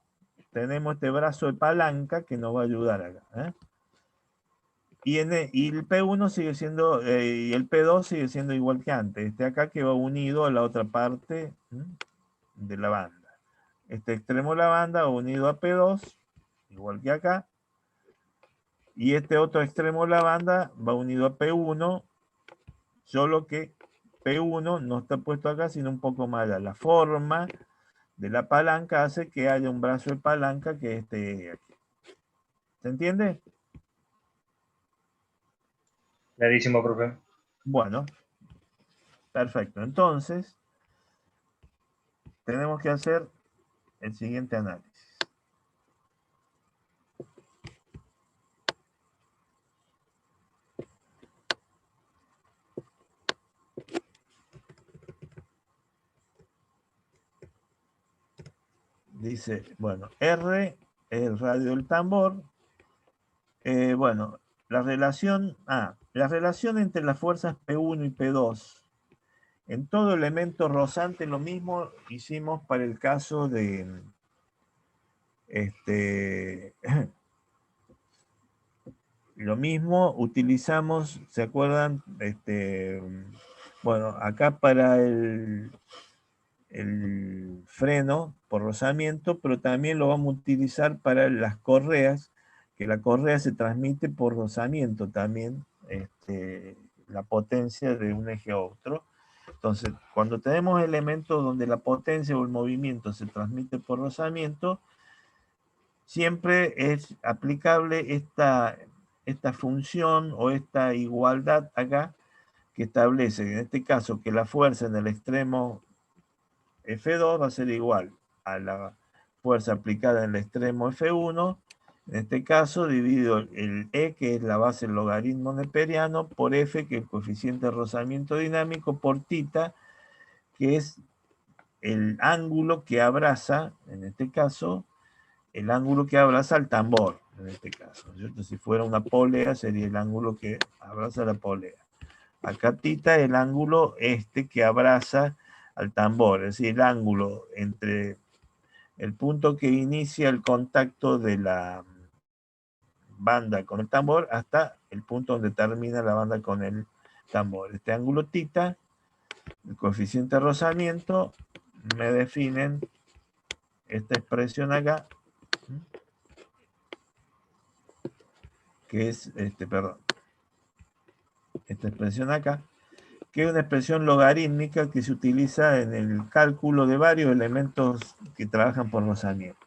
Tenemos este brazo de palanca que nos va a ayudar acá. Y el P1 sigue siendo, y el P2 sigue siendo igual que antes. Este acá que va unido a la otra parte de la banda. Este extremo de la banda va unido a P2, igual que acá. Y este otro extremo de la banda va unido a P1, solo que P1 no está puesto acá, sino un poco más allá. La forma de la palanca hace que haya un brazo de palanca que esté aquí. ¿Se entiende? Clarísimo, profe. Bueno, perfecto. Entonces, tenemos que hacer el siguiente análisis. Dice, bueno, R es el radio del tambor. Bueno, la relación entre las fuerzas P1 y P2. En todo elemento rozante lo mismo hicimos para el caso de Lo mismo utilizamos, ¿se acuerdan? Bueno, acá para el freno por rozamiento, pero también lo vamos a utilizar para las correas, que la correa se transmite por rozamiento también, la potencia de un eje a otro. Entonces, cuando tenemos elementos donde la potencia o el movimiento se transmite por rozamiento, siempre es aplicable esta función o esta igualdad acá, que establece, en este caso, que la fuerza en el extremo F2 va a ser igual a la fuerza aplicada en el extremo F1, en este caso dividido el E, que es la base del logaritmo neperiano, por F, que es el coeficiente de rozamiento dinámico, por θ, que es el ángulo que abraza, en este caso, el ángulo que abraza al tambor, en este caso, ¿cierto? Si fuera una polea, sería el ángulo que abraza la polea. Acá θ es el ángulo que abraza al tambor, es decir, el ángulo entre el punto que inicia el contacto de la banda con el tambor hasta el punto donde termina la banda con el tambor. Este ángulo θ, el coeficiente de rozamiento, me definen esta expresión acá, que es, esta expresión acá, que es una expresión logarítmica que se utiliza en el cálculo de varios elementos que trabajan por rozamiento.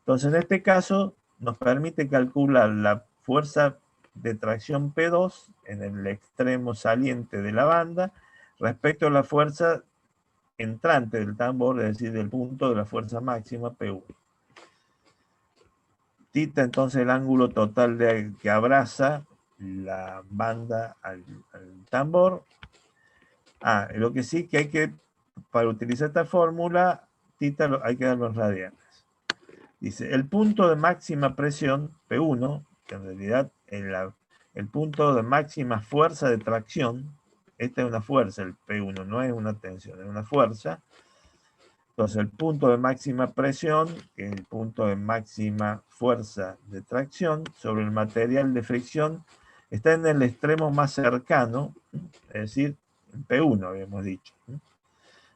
Entonces, en este caso, nos permite calcular la fuerza de tracción P2 en el extremo saliente de la banda respecto a la fuerza entrante del tambor, es decir, del punto de la fuerza máxima P1. θ, entonces, el ángulo total que abraza la banda al tambor. Lo que sí que hay que, para utilizar esta fórmula, θ hay que dar los radianes. Dice, el punto de máxima presión, P1, que en realidad es el punto de máxima fuerza de tracción, esta es una fuerza, el P1, no es una tensión, es una fuerza. Entonces, el punto de máxima presión, que es el punto de máxima fuerza de tracción sobre el material de fricción, está en el extremo más cercano, es decir, en P1 habíamos dicho.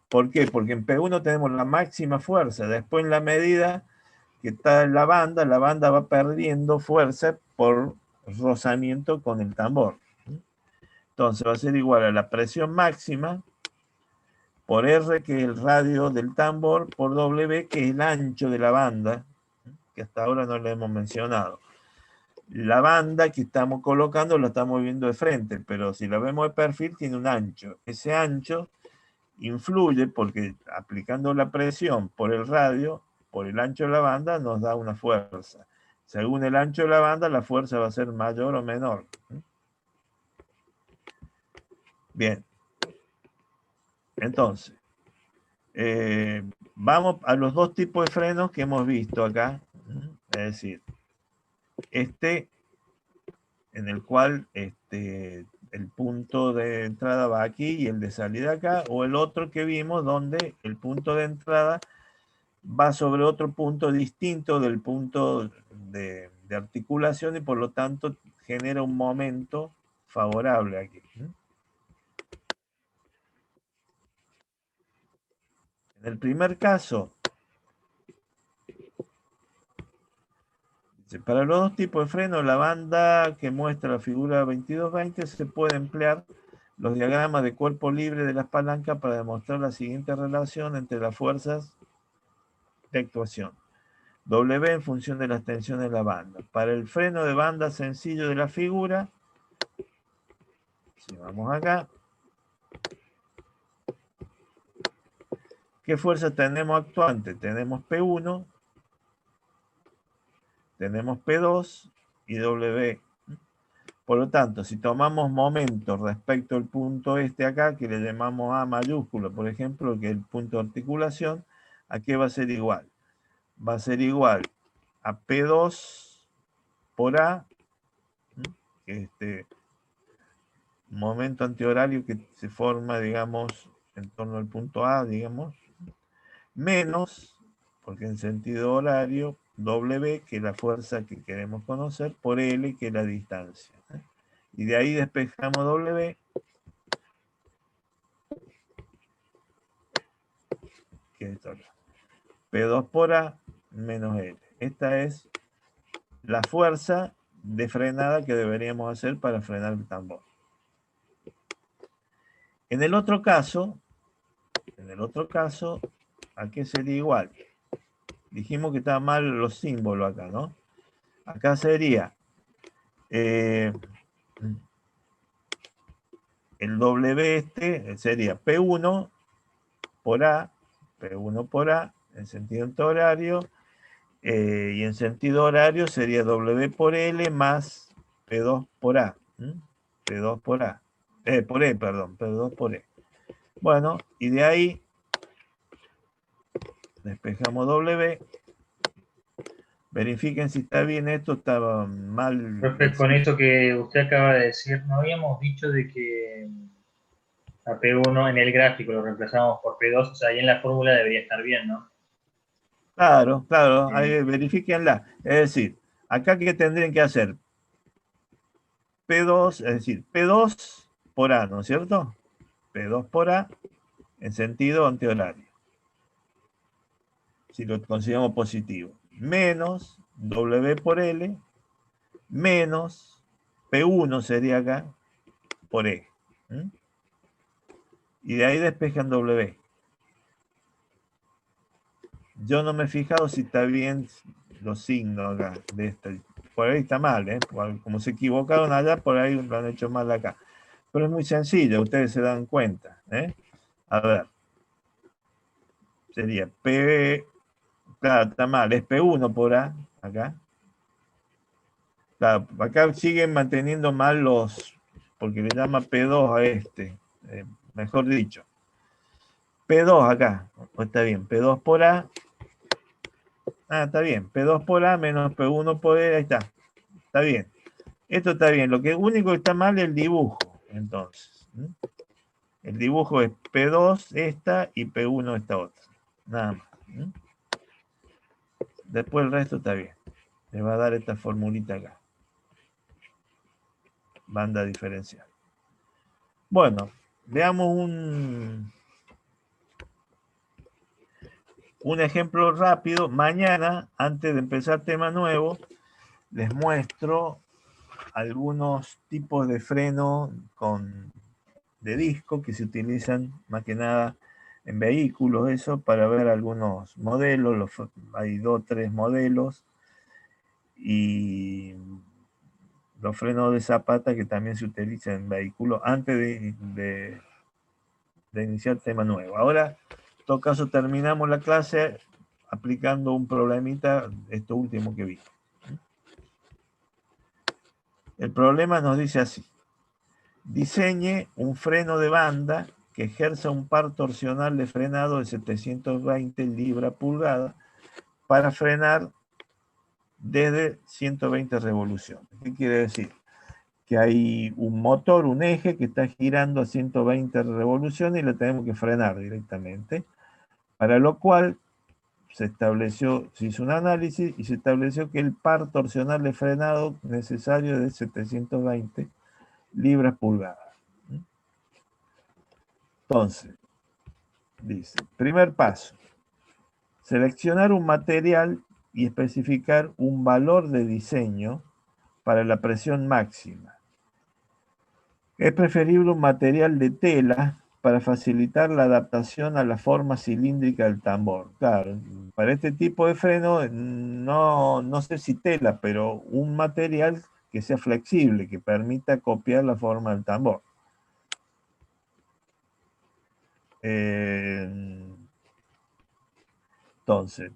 ¿Por qué? Porque en P1 tenemos la máxima fuerza, después en la medida que está en la banda va perdiendo fuerza por rozamiento con el tambor. Entonces va a ser igual a la presión máxima por R, que es el radio del tambor, por W, que es el ancho de la banda, que hasta ahora no lo hemos mencionado. La banda que estamos colocando la estamos viendo de frente, pero si la vemos de perfil tiene un ancho. Ese ancho influye porque aplicando la presión por el radio, por el ancho de la banda, nos da una fuerza. Según el ancho de la banda, la fuerza va a ser mayor o menor. Bien. Entonces, vamos a los dos tipos de frenos que hemos visto acá. Es decir, en el cual el punto de entrada va aquí y el de salida acá, o el otro que vimos donde el punto de entrada va sobre otro punto distinto del punto de articulación y por lo tanto genera un momento favorable aquí. En el primer caso, para los dos tipos de freno, la banda que muestra la figura 2220 se puede emplear los diagramas de cuerpo libre de las palancas para demostrar la siguiente relación entre las fuerzas de actuación. W en función de las tensiones de la banda. Para el freno de banda sencillo de la figura, si vamos acá, ¿qué fuerza tenemos actuante? Tenemos P1, tenemos P2 y W. Por lo tanto, si tomamos momento respecto al punto acá, que le llamamos A mayúsculo, por ejemplo, que es el punto de articulación, ¿a qué va a ser igual? Va a ser igual a P2 por A, que momento antihorario que se forma, digamos, en torno al punto A, digamos, menos, porque en sentido horario, W, que es la fuerza que queremos conocer, por L, que es la distancia. Y de ahí despejamos W, que es esto acá. P2 por A menos L. Esta es la fuerza de frenada que deberíamos hacer para frenar el tambor. En el otro caso, ¿a qué sería igual? Dijimos que estaban mal los símbolos acá, ¿no? Acá sería el W este sería P1 por A, P1 por A, en sentido antihorario, y en sentido horario sería W por L más P2 por A. P2 por A. Por E, perdón, P2 por E. Bueno, y de ahí despejamos W. Verifiquen si está bien esto, estaba mal. Profe, con eso que usted acaba de decir, ¿no habíamos dicho de que a P1 en el gráfico lo reemplazamos por P2? O sea, ahí en la fórmula debería estar bien, ¿no? Claro, claro, ahí verifíquenla. Es decir, acá que tendrían que hacer P2, es decir, P2 por A, ¿no es cierto? P2 por A en sentido antihorario. Si lo consideramos positivo. Menos W por L, menos P1 sería acá, por E. Y de ahí despejan W. Yo no me he fijado si está bien los signos acá, de esta. Por ahí está mal, ¿eh? Como se equivocaron allá, por ahí lo han hecho mal acá. Pero es muy sencillo, ustedes se dan cuenta, ¿eh? A ver. Sería P, claro, está mal, es P1 por A, acá. Claro, acá siguen manteniendo mal los, porque le llama P2 a este, mejor dicho. P2 acá, está bien, P2 por A. Está bien, P2 por A menos P1 por E, ahí está. Está bien. Esto está bien. Lo único que está mal es el dibujo, entonces. El dibujo es P2 esta y P1 esta otra. Nada más. Después el resto está bien. Le va a dar esta formulita acá. Banda diferencial. Bueno, veamos un ejemplo rápido. Mañana, antes de empezar tema nuevo, les muestro algunos tipos de freno de disco que se utilizan más que nada en vehículos, eso, para ver algunos modelos. Hay 2 o 3 modelos. Y los frenos de zapata que también se utilizan en vehículos antes de iniciar tema nuevo. Ahora, en todo caso, terminamos la clase aplicando un problemita, esto último que vi. El problema nos dice así: diseñe un freno de banda que ejerza un par torsional de frenado de 720 libra-pulgada para frenar desde 120 revoluciones. ¿Qué quiere decir? Que hay un motor, un eje que está girando a 120 revoluciones y lo tenemos que frenar directamente, para lo cual se hizo un análisis y se estableció que el par torsional de frenado necesario es de 720 libras-pulgadas. Entonces, dice, primer paso, seleccionar un material y especificar un valor de diseño para la presión máxima. Es preferible un material de tela para facilitar la adaptación a la forma cilíndrica del tambor. Claro, para este tipo de freno, no sé si tela, pero un material que sea flexible, que permita copiar la forma del tambor. Entonces,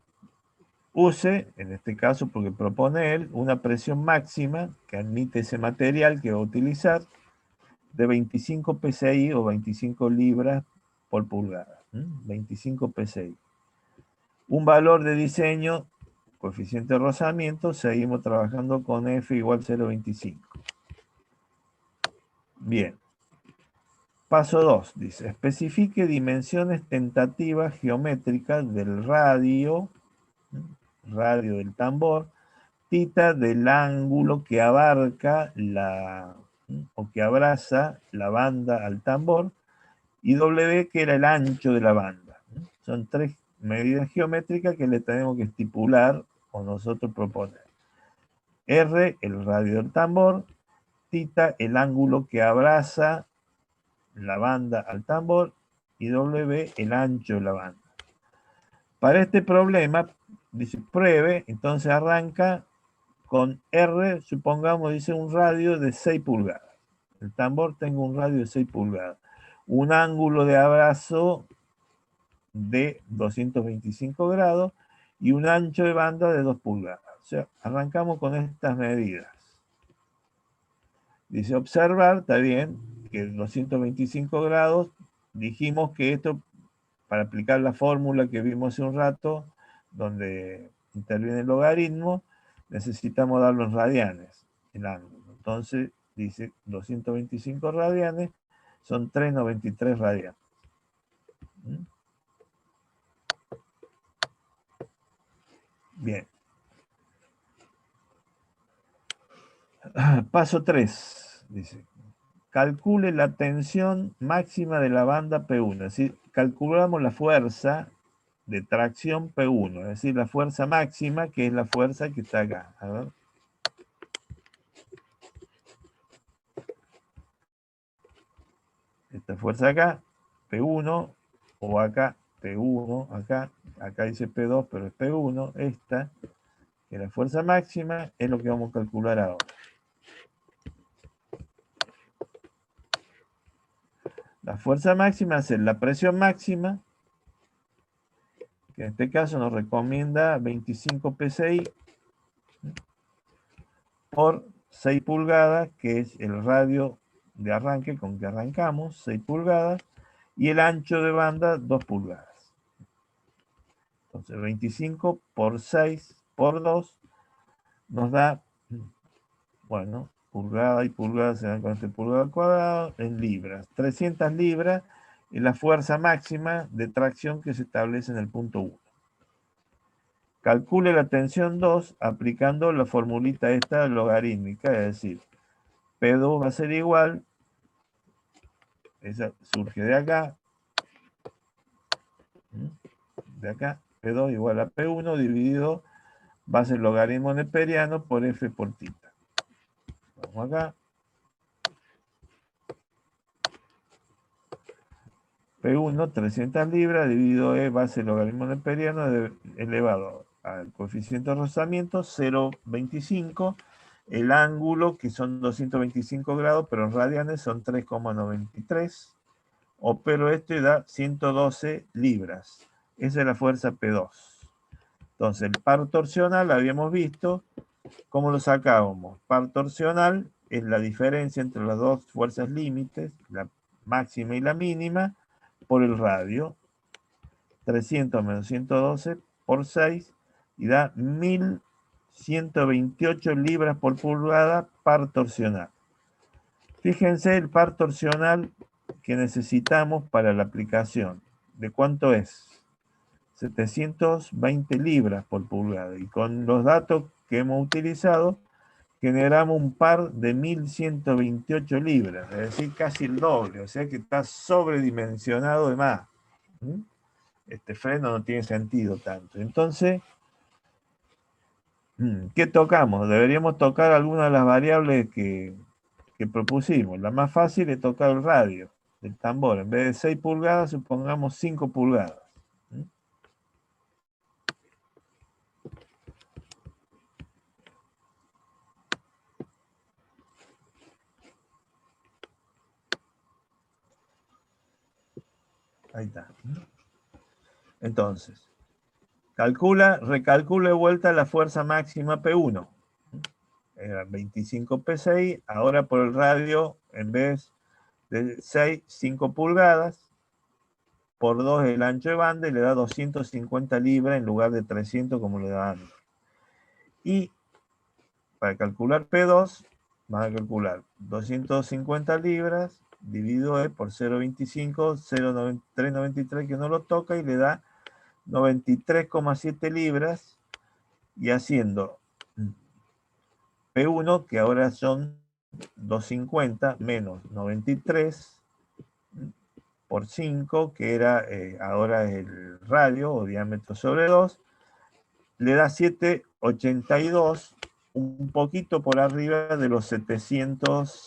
use, en este caso, porque propone él, una presión máxima que admite ese material que va a utilizar, de 25 psi o 25 libras por pulgada. 25 psi. Un valor de diseño, coeficiente de rozamiento, seguimos trabajando con F igual 0,25. Bien. Paso 2, dice, especifique dimensiones tentativas geométricas del radio radio del tambor, θ del ángulo que abarca o que abraza la banda al tambor, y W, que era el ancho de la banda. Son tres medidas geométricas que le tenemos que estipular o nosotros proponer. R, el radio del tambor, θ, el ángulo que abraza la banda al tambor, y W, el ancho de la banda. Para este problema, dice pruebe, entonces arranca con R, supongamos, dice un radio de 6 pulgadas. El tambor tengo un radio de 6 pulgadas. Un ángulo de abrazo de 225 grados y un ancho de banda de 2 pulgadas. O sea, arrancamos con estas medidas. Dice observar, está bien, que 225 grados, dijimos que esto, para aplicar la fórmula que vimos hace un rato, donde interviene el logaritmo, necesitamos darlo en radianes, el ángulo. Entonces, dice 225 radianes, son 393 radianes. Bien. Paso 3, dice. Calcule la tensión máxima de la banda P1. Es decir, calculamos la fuerza de tracción P1, es decir, la fuerza máxima, que es la fuerza que está acá. A ver. Esta fuerza acá, P1, o acá, P1, acá dice P2, pero es P1, esta, que la fuerza máxima es lo que vamos a calcular ahora. La fuerza máxima es la presión máxima, que en este caso nos recomienda 25 psi por 6 pulgadas, que es el radio de arranque con que arrancamos, 6 pulgadas, y el ancho de banda, 2 pulgadas. Entonces, 25 por 6 por 2 nos da, bueno, pulgada y pulgada se dan con este pulgada al cuadrado, en libras. 300 libras es la fuerza máxima de tracción que se establece en el punto 1. Calcule la tensión 2 aplicando la formulita esta logarítmica, es decir, P2 va a ser igual, esa surge de acá, P2 igual a P1 dividido, va a ser logaritmo neperiano por F por θ. Vamos acá. P1, 300 libras, dividido E, va a ser logaritmo neperiano elevado al coeficiente de rozamiento, 0,25. El ángulo, que son 225 grados, pero en radianes son 3,93. Opero esto y da 112 libras. Esa es la fuerza P2. Entonces, el par torsional, habíamos visto, ¿cómo lo sacábamos? Par torsional es la diferencia entre las dos fuerzas límites, la máxima y la mínima, por el radio. 300 menos 112 por 6 y da 1128 libras por pulgada par torsional. Fíjense el par torsional que necesitamos para la aplicación. ¿De cuánto es? 720 libras por pulgada. Y con los datos que hemos utilizado, generamos un par de 1128 libras, es decir, casi el doble, o sea que está sobredimensionado de más. Este freno no tiene sentido tanto. Entonces, ¿qué tocamos? Deberíamos tocar alguna de las variables que propusimos. La más fácil es tocar el radio del tambor. En vez de 6 pulgadas, supongamos 5 pulgadas. Ahí está. Entonces, recalcula de vuelta la fuerza máxima P1. Era 25 psi, ahora por el radio, en vez de 6, 5 pulgadas, por 2 el ancho de banda, y le da 250 libras en lugar de 300 como le da antes. Y para calcular P2, van a calcular 250 libras dividido por 0,25, 0,393 que no lo toca, y le da 93,7 libras, y haciendo P1, que ahora son 250 menos 93 por 5, que era ahora el radio o diámetro sobre 2, le da 782, un poquito por arriba de los 700.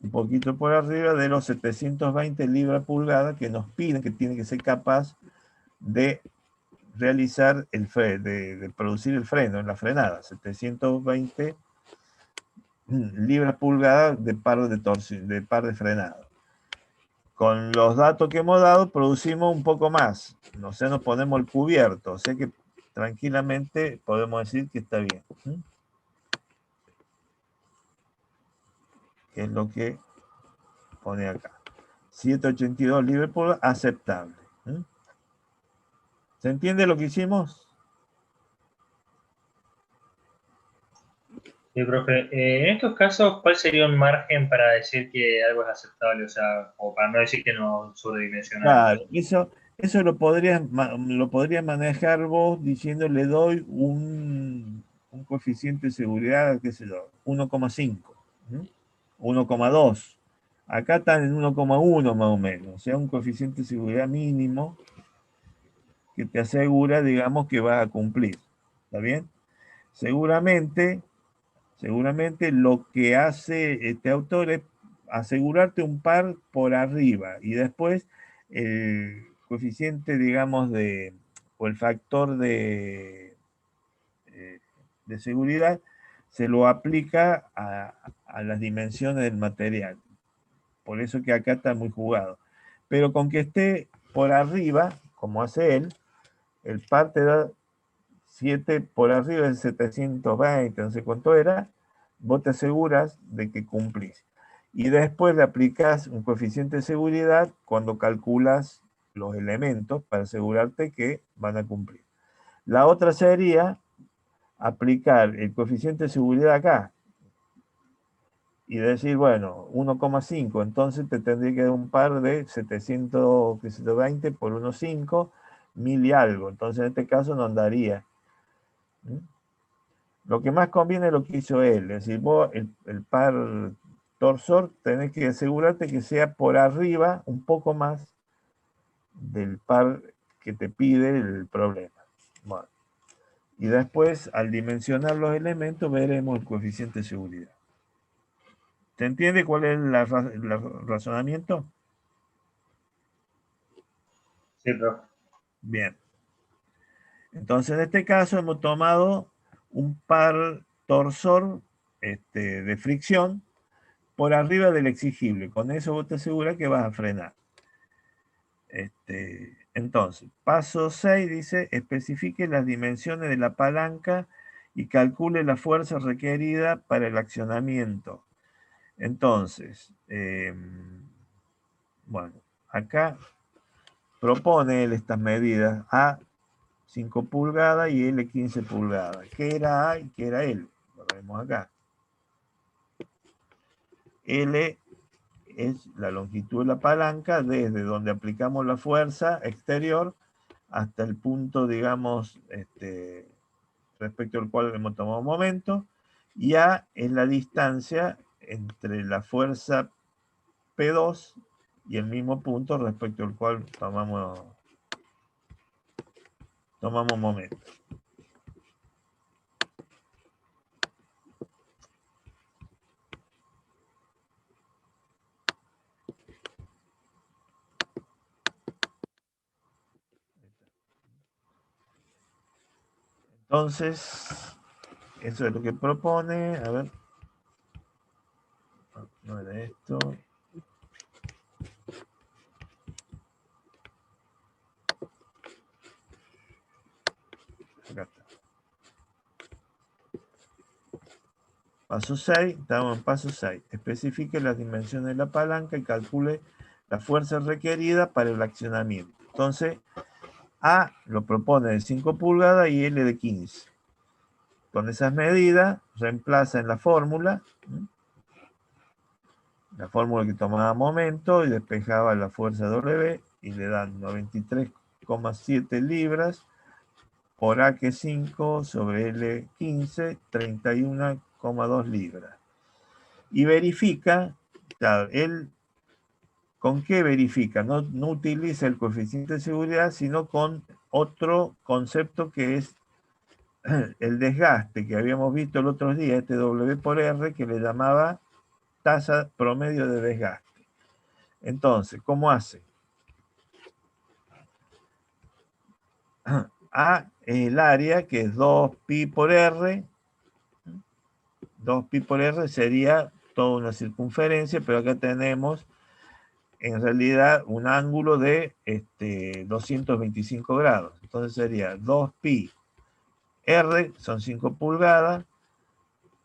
Un poquito por arriba de los 720 libras pulgada que nos piden, que tiene que ser capaz de realizar de producir el freno en la frenada. 720 libras pulgada de par de frenado. Con los datos que hemos dado, producimos un poco más. No sé, nos ponemos el cubierto. O sea que tranquilamente podemos decir que está bien. Que es lo que pone acá. 782 libras pulgada, aceptable. ¿Se entiende lo que hicimos? Sí, profe. En estos casos, ¿cuál sería un margen para decir que algo es aceptable? O sea, o para no decir que no sobredimensionado. Claro, eso lo podrías manejar vos diciendo le doy un coeficiente de seguridad, qué sé yo, 1,5, 1,2. Acá están en 1,1 más o menos, o sea, un coeficiente de seguridad mínimo que te asegura, digamos, que vas a cumplir. ¿Está bien? Seguramente lo que hace este autor es asegurarte un par por arriba y después el coeficiente, digamos, o el factor de seguridad se lo aplica a las dimensiones del material. Por eso que acá está muy jugado. Pero con que esté por arriba, como hace él, el par te da 7 por arriba de 720, no sé cuánto era, vos te aseguras de que cumplís. Y después le aplicás un coeficiente de seguridad cuando calculas los elementos para asegurarte que van a cumplir. La otra sería aplicar el coeficiente de seguridad acá y decir, bueno, 1,5, entonces te tendría que dar un par de 720 por 1,5, 1000 y algo. Entonces en este caso no andaría. Lo que más conviene es lo que hizo él, es decir, vos el par torsor tenés que asegurarte que sea por arriba, un poco más del par que te pide el problema. Bueno, y después, al dimensionar los elementos, veremos el coeficiente de seguridad. ¿Se entiende cuál es el razonamiento? Sí, profe. Bien. Entonces, en este caso hemos tomado un par torsor de fricción por arriba del exigible. Con eso vos te aseguras que vas a frenar. Entonces, paso 6 dice, especifique las dimensiones de la palanca y calcule la fuerza requerida para el accionamiento. Entonces, bueno, acá propone él estas medidas A 5 pulgadas y L 15 pulgadas. ¿Qué era A y qué era L? Lo vemos acá. L es la longitud de la palanca desde donde aplicamos la fuerza exterior hasta el punto, digamos, respecto al cual hemos tomado momento, y A es la distancia entre la fuerza P2 y el mismo punto respecto al cual tomamos momento. Entonces, eso es lo que propone. A ver. No era esto. Acá está. Paso 6, estamos en paso 6. Especifique las dimensiones de la palanca y calcule la fuerza requerida para el accionamiento. Entonces, A lo propone de 5 pulgadas y L de 15. Con esas medidas, reemplaza en la fórmula la fórmula que tomaba momento y despejaba la fuerza W y le dan 93,7 libras por A que 5 sobre L 15, 31,2 libras. Y verifica, claro, él ¿con qué verifica? No utiliza el coeficiente de seguridad, sino con otro concepto que es el desgaste, que habíamos visto el otro día, este W por R, que le llamaba tasa promedio de desgaste. Entonces, ¿cómo hace? A es el área, que es 2pi por R. 2pi por R sería toda una circunferencia, pero acá tenemos en realidad un ángulo de 225 grados. Entonces sería 2pi R, son 5 pulgadas,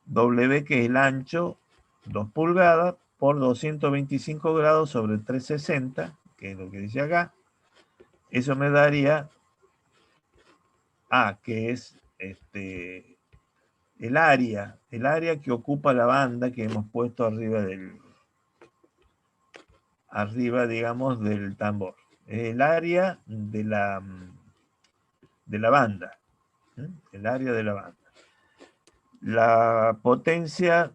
W, que es el ancho, 2 pulgadas, por 225 grados sobre 360, que es lo que dice acá. Eso me daría A, que es el área que ocupa la banda que hemos puesto arriba, digamos, del tambor. Es el área de la banda. El área de la banda. La potencia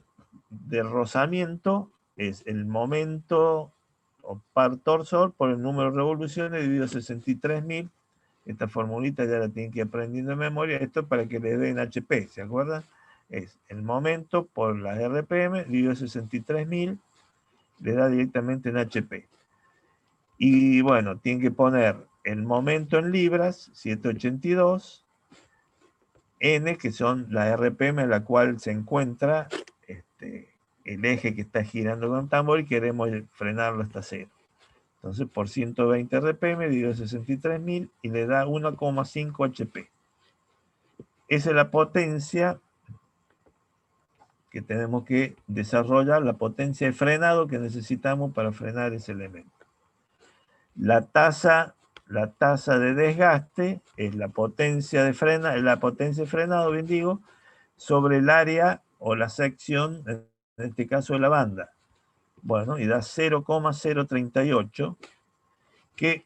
de rozamiento es el momento o par torsor por el número de revoluciones dividido 63.000. Esta formulita ya la tienen que ir aprendiendo de memoria. Esto es para que le den HP, ¿se acuerdan? Es el momento por las RPM dividido 63.000, le da directamente en HP. Y bueno, tienen que poner el momento en libras, 782, N, que son la RPM en la cual se encuentra el eje que está girando con el tambor y queremos frenarlo hasta cero. Entonces, por 120 RPM dividido 63.000 y le da 1,5 HP. Esa es la potencia que tenemos que desarrollar, la potencia de frenado que necesitamos para frenar ese elemento. La tasa de desgaste es la potencia de frenado, bien digo, sobre el área o la sección, en este caso de la banda. Bueno, y da 0,038, que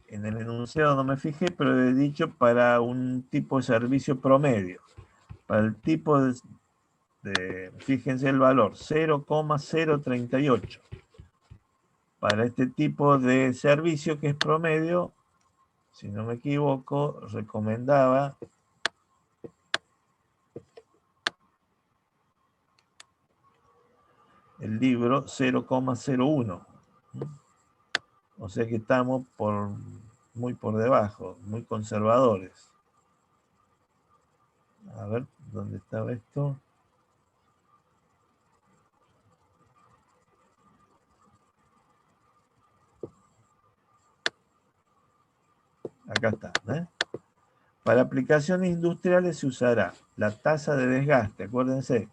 en el enunciado no me fijé, pero he dicho para un tipo de servicio promedio. Para el tipo fíjense el valor, 0,038. Para este tipo de servicio que es promedio, si no me equivoco, recomendaba el libro 0,01. O sea que estamos muy por debajo, muy conservadores. A ver, ¿dónde estaba esto? Acá está, ¿eh? Para aplicaciones industriales se usará la tasa de desgaste, acuérdense,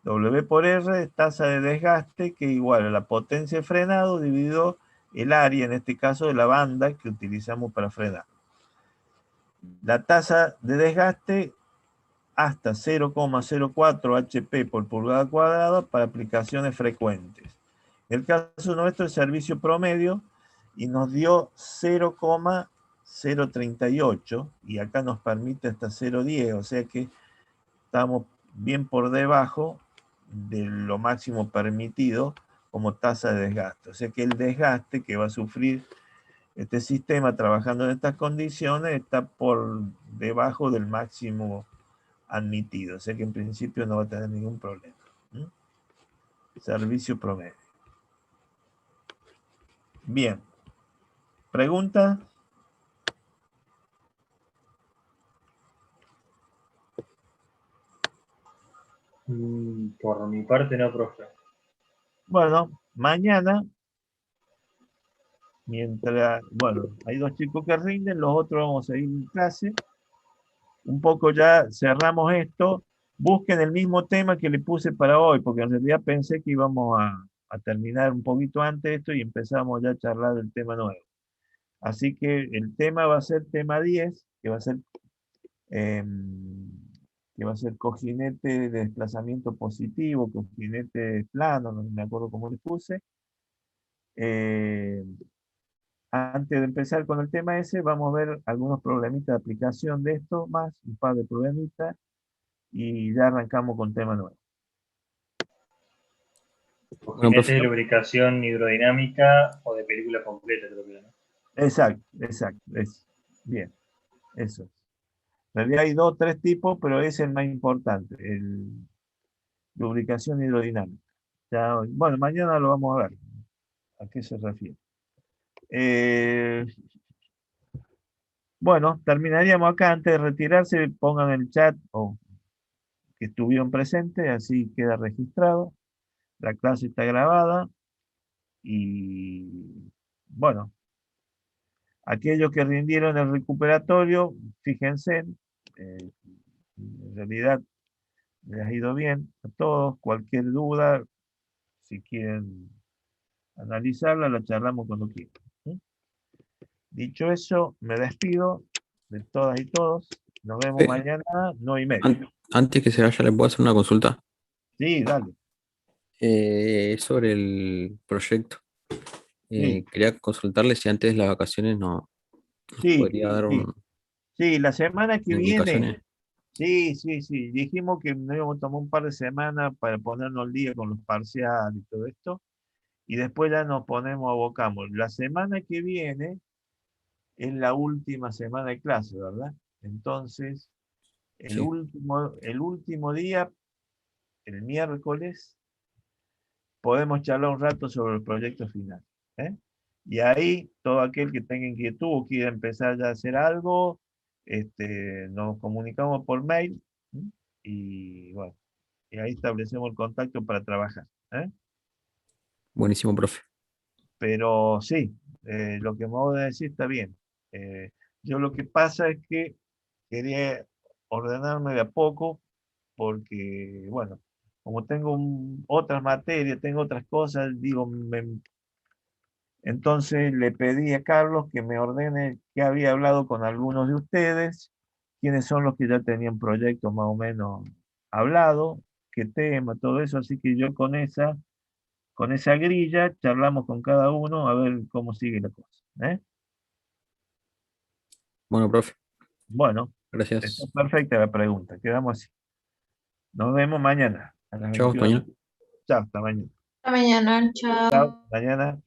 W por R, tasa de desgaste, que igual a la potencia de frenado dividido el área, en este caso de la banda que utilizamos para frenar. La tasa de desgaste hasta 0,04 HP por pulgada cuadrada para aplicaciones frecuentes. En el caso nuestro, el servicio promedio, y nos dio 0,038, y acá nos permite hasta 0,10, o sea que estamos bien por debajo de lo máximo permitido como tasa de desgaste. O sea que el desgaste que va a sufrir este sistema trabajando en estas condiciones está por debajo del máximo admitido. O sea que en principio no va a tener ningún problema. Servicio promedio. Bien. ¿Pregunta? Por mi parte no, profe. Bueno, mañana, bueno, hay 2 chicos que rinden, los otros vamos a ir en clase. Un poco ya cerramos esto. Busquen el mismo tema que le puse para hoy, porque en realidad pensé que íbamos a terminar un poquito antes esto y empezamos ya a charlar del tema nuevo. Así que el tema va a ser tema 10, que va a ser que va a ser cojinete de desplazamiento positivo, cojinete plano, no me acuerdo cómo le puse. Antes de empezar con el tema ese, vamos a ver algunos problemitas de aplicación de esto, más un par de problemitas, y ya arrancamos con tema nuevo. Jinetes de lubricación hidrodinámica o de película completa, creo que, ¿no? Exacto, bien, eso es. En realidad hay 2 o 3 tipos, pero ese es el más importante, el lubricación hidrodinámica. Ya, bueno, mañana lo vamos a ver. ¿A qué se refiere? Bueno, terminaríamos acá. Antes de retirarse, pongan en el chat que estuvieron presentes, así queda registrado. La clase está grabada y bueno, aquellos que rindieron el recuperatorio, fíjense, en realidad les ha ido bien a todos. Cualquier duda, si quieren analizarla, la charlamos cuando quieran. ¿Sí? Dicho eso, me despido de todas y todos. Nos vemos mañana, 9:30. Antes que se vaya, ¿le puedo hacer una consulta? Sí, dale. Sobre el proyecto. Sí. Quería consultarle si antes de las vacaciones nos Sí, podría dar sí, la semana que viene. indicaciones. Sí. Dijimos que nos íbamos a tomar un par de semanas para ponernos al día con los parciales y todo esto. Y después ya nos ponemos, abocamos. La semana que viene es la última semana de clase, ¿verdad? Entonces, el Sí. último día, el miércoles, podemos charlar un rato sobre el proyecto final. ¿Eh? Y ahí, todo aquel que tenga inquietud o quiera empezar ya a hacer algo, nos comunicamos por mail, ¿sí? Y bueno, y ahí establecemos el contacto para trabajar. ¿Eh? Buenísimo, profe. Pero sí, lo que me voy a decir está bien. Yo lo que pasa es que quería ordenarme de a poco porque, bueno, como tengo otras materias, tengo otras cosas, digo, entonces le pedí a Carlos que me ordene que había hablado con algunos de ustedes, quiénes son los que ya tenían proyectos más o menos hablado, qué tema, todo eso, así que yo con esa grilla charlamos con cada uno a ver cómo sigue la cosa. ¿Eh? Bueno, profe, Bueno, está gracias. perfecta la pregunta, quedamos así. Nos vemos mañana a las Chao, hasta 21. mañana. Chao, hasta mañana. Hasta mañana, chao. Chao, mañana.